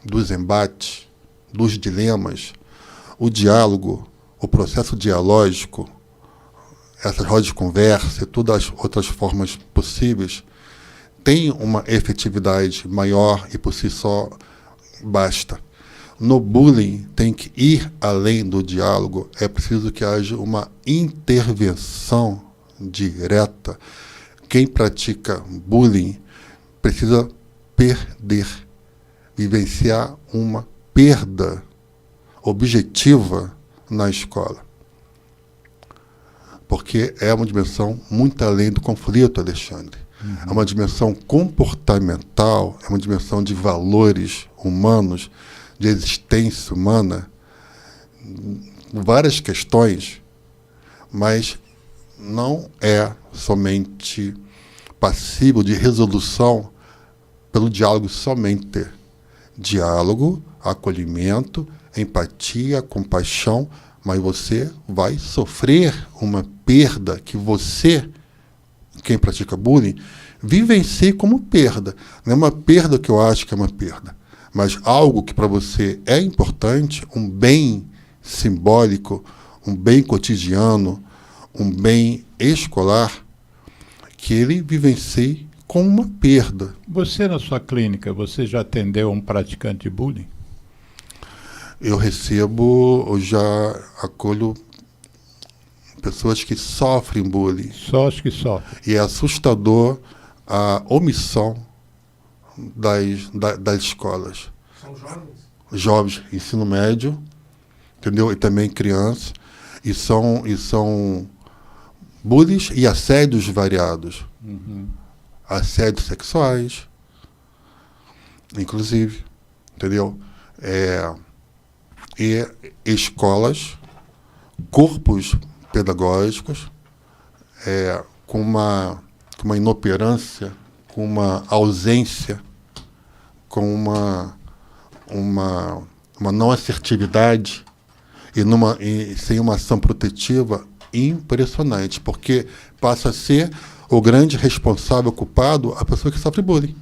dos embates, dos dilemas. O diálogo, o processo dialógico, essas rodas de conversa e todas as outras formas possíveis, tem uma efetividade maior e por si só basta. No bullying tem que ir além do diálogo, é preciso que haja uma intervenção direta. Quem pratica bullying precisa perder, vivenciar uma perda objetiva na escola. Porque é uma dimensão muito além do conflito, Alexandre. É uma dimensão comportamental, é uma dimensão de valores humanos, de existência humana, várias questões, mas não é somente passível de resolução pelo diálogo somente. Diálogo, acolhimento, empatia, compaixão, mas você vai sofrer uma perda que você, quem pratica bullying, vivencie como perda. Não é uma perda que eu acho que é uma perda, mas algo que para você é importante, um bem simbólico, um bem cotidiano, um bem escolar, que ele vivencie como uma perda. Você, na sua clínica, você já atendeu um praticante de bullying? Eu já acolho pessoas que sofrem bullying. Só os que sofrem. E é assustador a omissão das escolas. São jovens? Jovens, ensino médio, entendeu? E também crianças. E são bullies e assédios variados. Assédios sexuais, inclusive, entendeu? E escolas, corpos pedagógicos, com uma inoperância, com uma ausência, com uma não assertividade e sem uma ação protetiva impressionante, porque passa a ser o grande responsável, culpado, a pessoa que sofre bullying.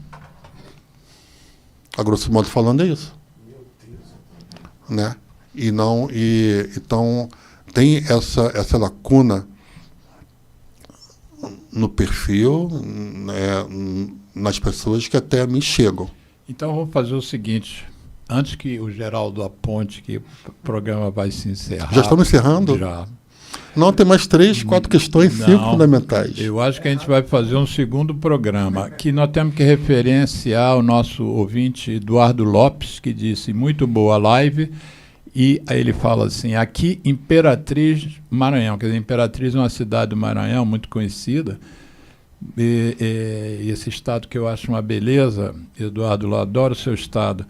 A grosso modo falando é isso. Né? Então tem essa lacuna no perfil, nas pessoas que até a mim chegam. Então vamos fazer o seguinte, antes que o Geraldo aponte que o programa vai se encerrar. Já estamos encerrando? Já. Não, tem mais 3, 4 questões, 5 fundamentais. Eu acho que a gente vai fazer um segundo programa, que nós temos que referenciar o nosso ouvinte Eduardo Lopes, que disse, muito boa live, e aí ele fala assim, aqui Imperatriz, Maranhão, quer dizer, Imperatriz é uma cidade do Maranhão muito conhecida, e esse estado que eu acho uma beleza, Eduardo, eu adoro o seu estado,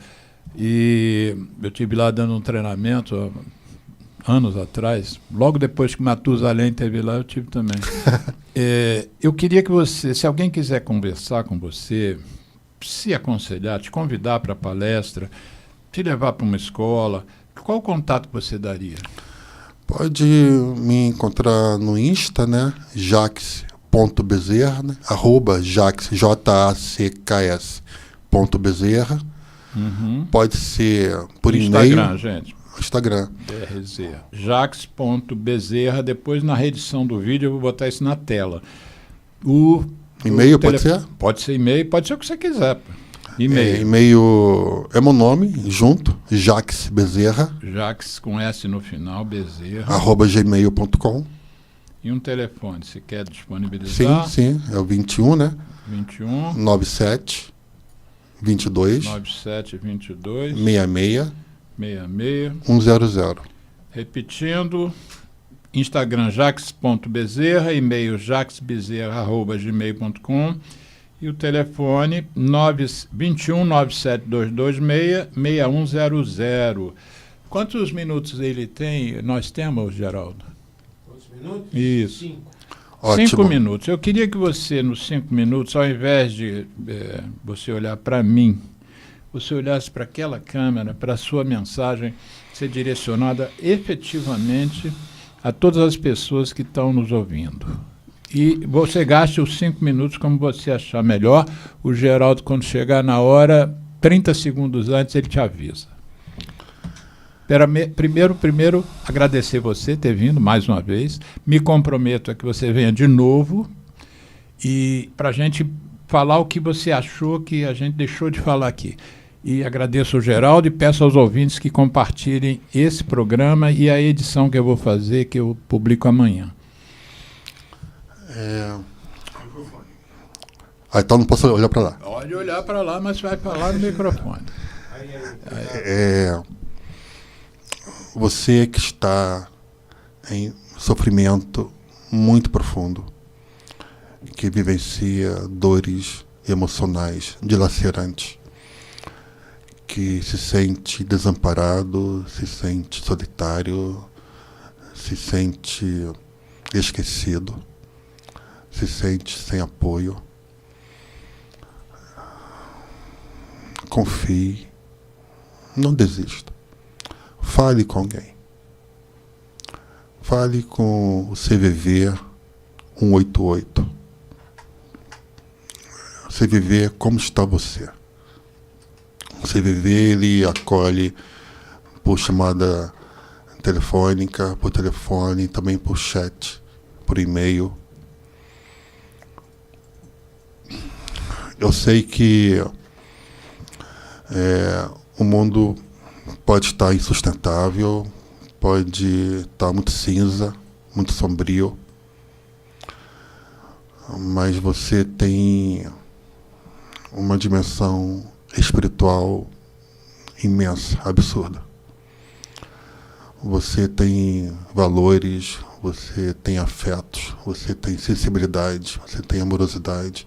e eu estive lá dando um treinamento anos atrás, logo depois que Matusalém esteve lá, eu tive também. Eu queria que você, se alguém quiser conversar com você, se aconselhar, te convidar para a palestra, te levar para uma escola, qual o contato que você daria? Pode me encontrar no Insta, né? Jacques.bezerra, né? @Jacques, JACKS.bezerra. Pode ser por e-mail. Instagram, gente. Instagram. BRZ. Jacques.bezerra. Depois, na reedição do vídeo, eu vou botar isso na tela. E-mail pode ser? Pode ser e-mail, pode ser o que você quiser. E-mail. E-mail é meu nome, junto, Jacques Bezerra. Jacques com S no final, Bezerra. @gmail.com. E um telefone, se quer disponibilizar? Sim, é o 21, né? 21 97 22 97 22 66 66 100. Repetindo, Instagram jacques.bezerra, e-mail jaquesbezerra@gmail.com e o telefone 21 97 226 6100. Quantos minutos ele tem? Nós temos, Geraldo? Quantos minutos? Isso. 5. Ótimo. 5 minutos. Eu queria que você, nos 5 minutos, ao invés de você olhar para mim, você olhasse para aquela câmera, para a sua mensagem ser direcionada efetivamente a todas as pessoas que estão nos ouvindo. E você gaste os 5 minutos como você achar melhor. O Geraldo, quando chegar na hora, 30 segundos antes, ele te avisa. Primeiro, agradecer você ter vindo mais uma vez. Me comprometo a que você venha de novo e para a gente falar o que você achou que a gente deixou de falar aqui. E agradeço ao Geraldo e peço aos ouvintes que compartilhem esse programa e a edição que eu vou fazer, que eu publico amanhã. Então não posso olhar para lá. Pode olhar para lá, mas vai falar no microfone. Você que está em sofrimento muito profundo, que vivencia dores emocionais dilacerantes, que se sente desamparado, se sente solitário, se sente esquecido, se sente sem apoio. Confie, não desista. Fale com alguém. Fale com o CVV 188. CVV, como está você? O CVV, ele acolhe por chamada telefônica, por telefone, também por chat, por e-mail. Eu sei que o mundo pode estar insustentável, pode estar muito cinza, muito sombrio, mas você tem uma dimensão espiritual imensa, absurda. Você tem valores, você tem afetos, você tem sensibilidade, você tem amorosidade.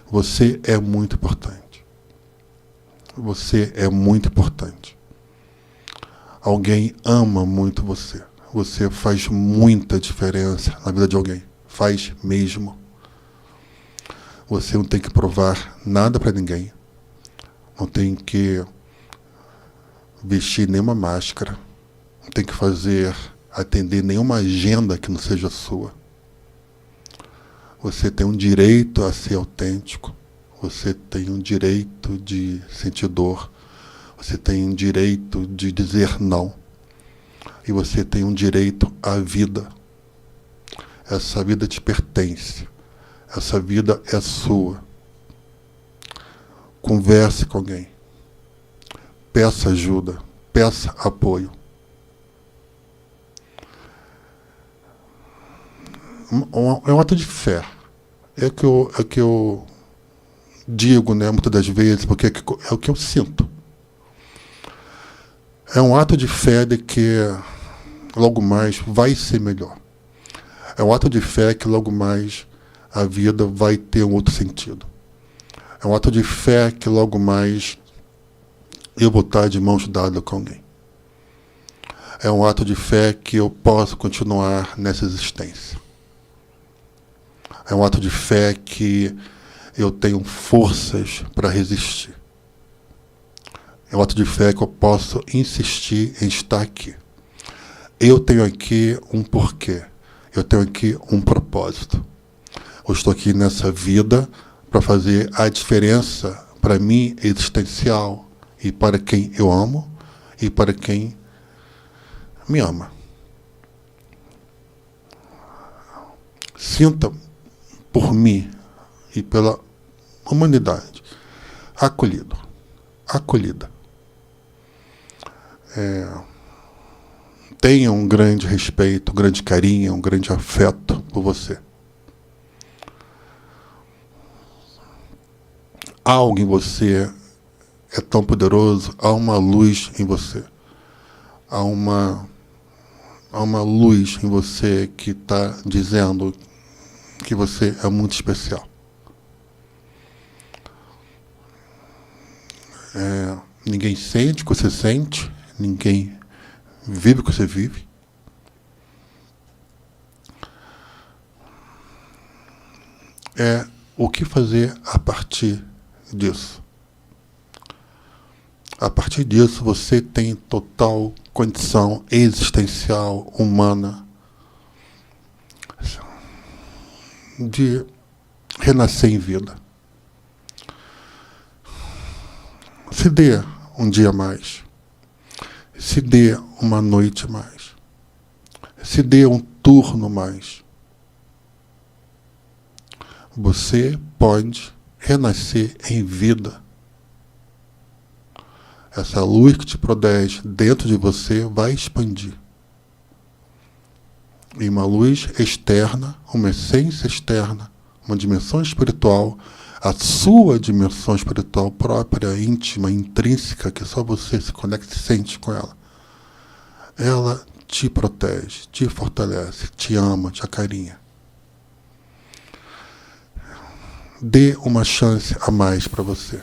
Você é muito importante. Você é muito importante. Alguém ama muito você. Você faz muita diferença na vida de alguém. Faz mesmo. Você não tem que provar nada para ninguém. Não tem que vestir nenhuma máscara. Não tem que atender nenhuma agenda que não seja sua. Você tem um direito a ser autêntico. Você tem um direito de sentir dor. Você tem um direito de dizer não. E você tem um direito à vida. Essa vida te pertence. Essa vida é sua. Converse com alguém. Peça ajuda. Peça apoio. É um ato de fé. É que eu digo, né, muitas das vezes, porque é o que eu sinto. É um ato de fé de que logo mais vai ser melhor. É um ato de fé que logo mais a vida vai ter um outro sentido. É um ato de fé que logo mais eu vou estar de mãos dadas com alguém. É um ato de fé que eu posso continuar nessa existência. É um ato de fé que eu tenho forças para resistir. É um ato de fé que eu posso insistir em estar aqui. Eu tenho aqui um porquê. Eu tenho aqui um propósito. Eu estou aqui nessa vida para fazer a diferença para mim existencial e para quem eu amo e para quem me ama. Sinta por mim e pela humanidade acolhido, acolhida. Tenha um grande respeito, um grande carinho, um grande afeto por você. Algo em você é tão poderoso, há uma luz em você. Há uma luz em você que está dizendo que você é muito especial. Ninguém sente o que você sente, ninguém vive o que você vive. O que fazer a partir disso? A partir disso, você tem total condição existencial, humana, de renascer em vida. Se dê um dia a mais. Se dê uma noite a mais. Se dê um turno a mais. Você pode renascer em vida. Essa luz que te protege dentro de você vai expandir. E uma luz externa, uma essência externa, uma dimensão espiritual, a sua dimensão espiritual própria, íntima, intrínseca, que só você se conecta e sente com ela. Ela te protege, te fortalece, te ama, te acarinha. Dê uma chance a mais para você.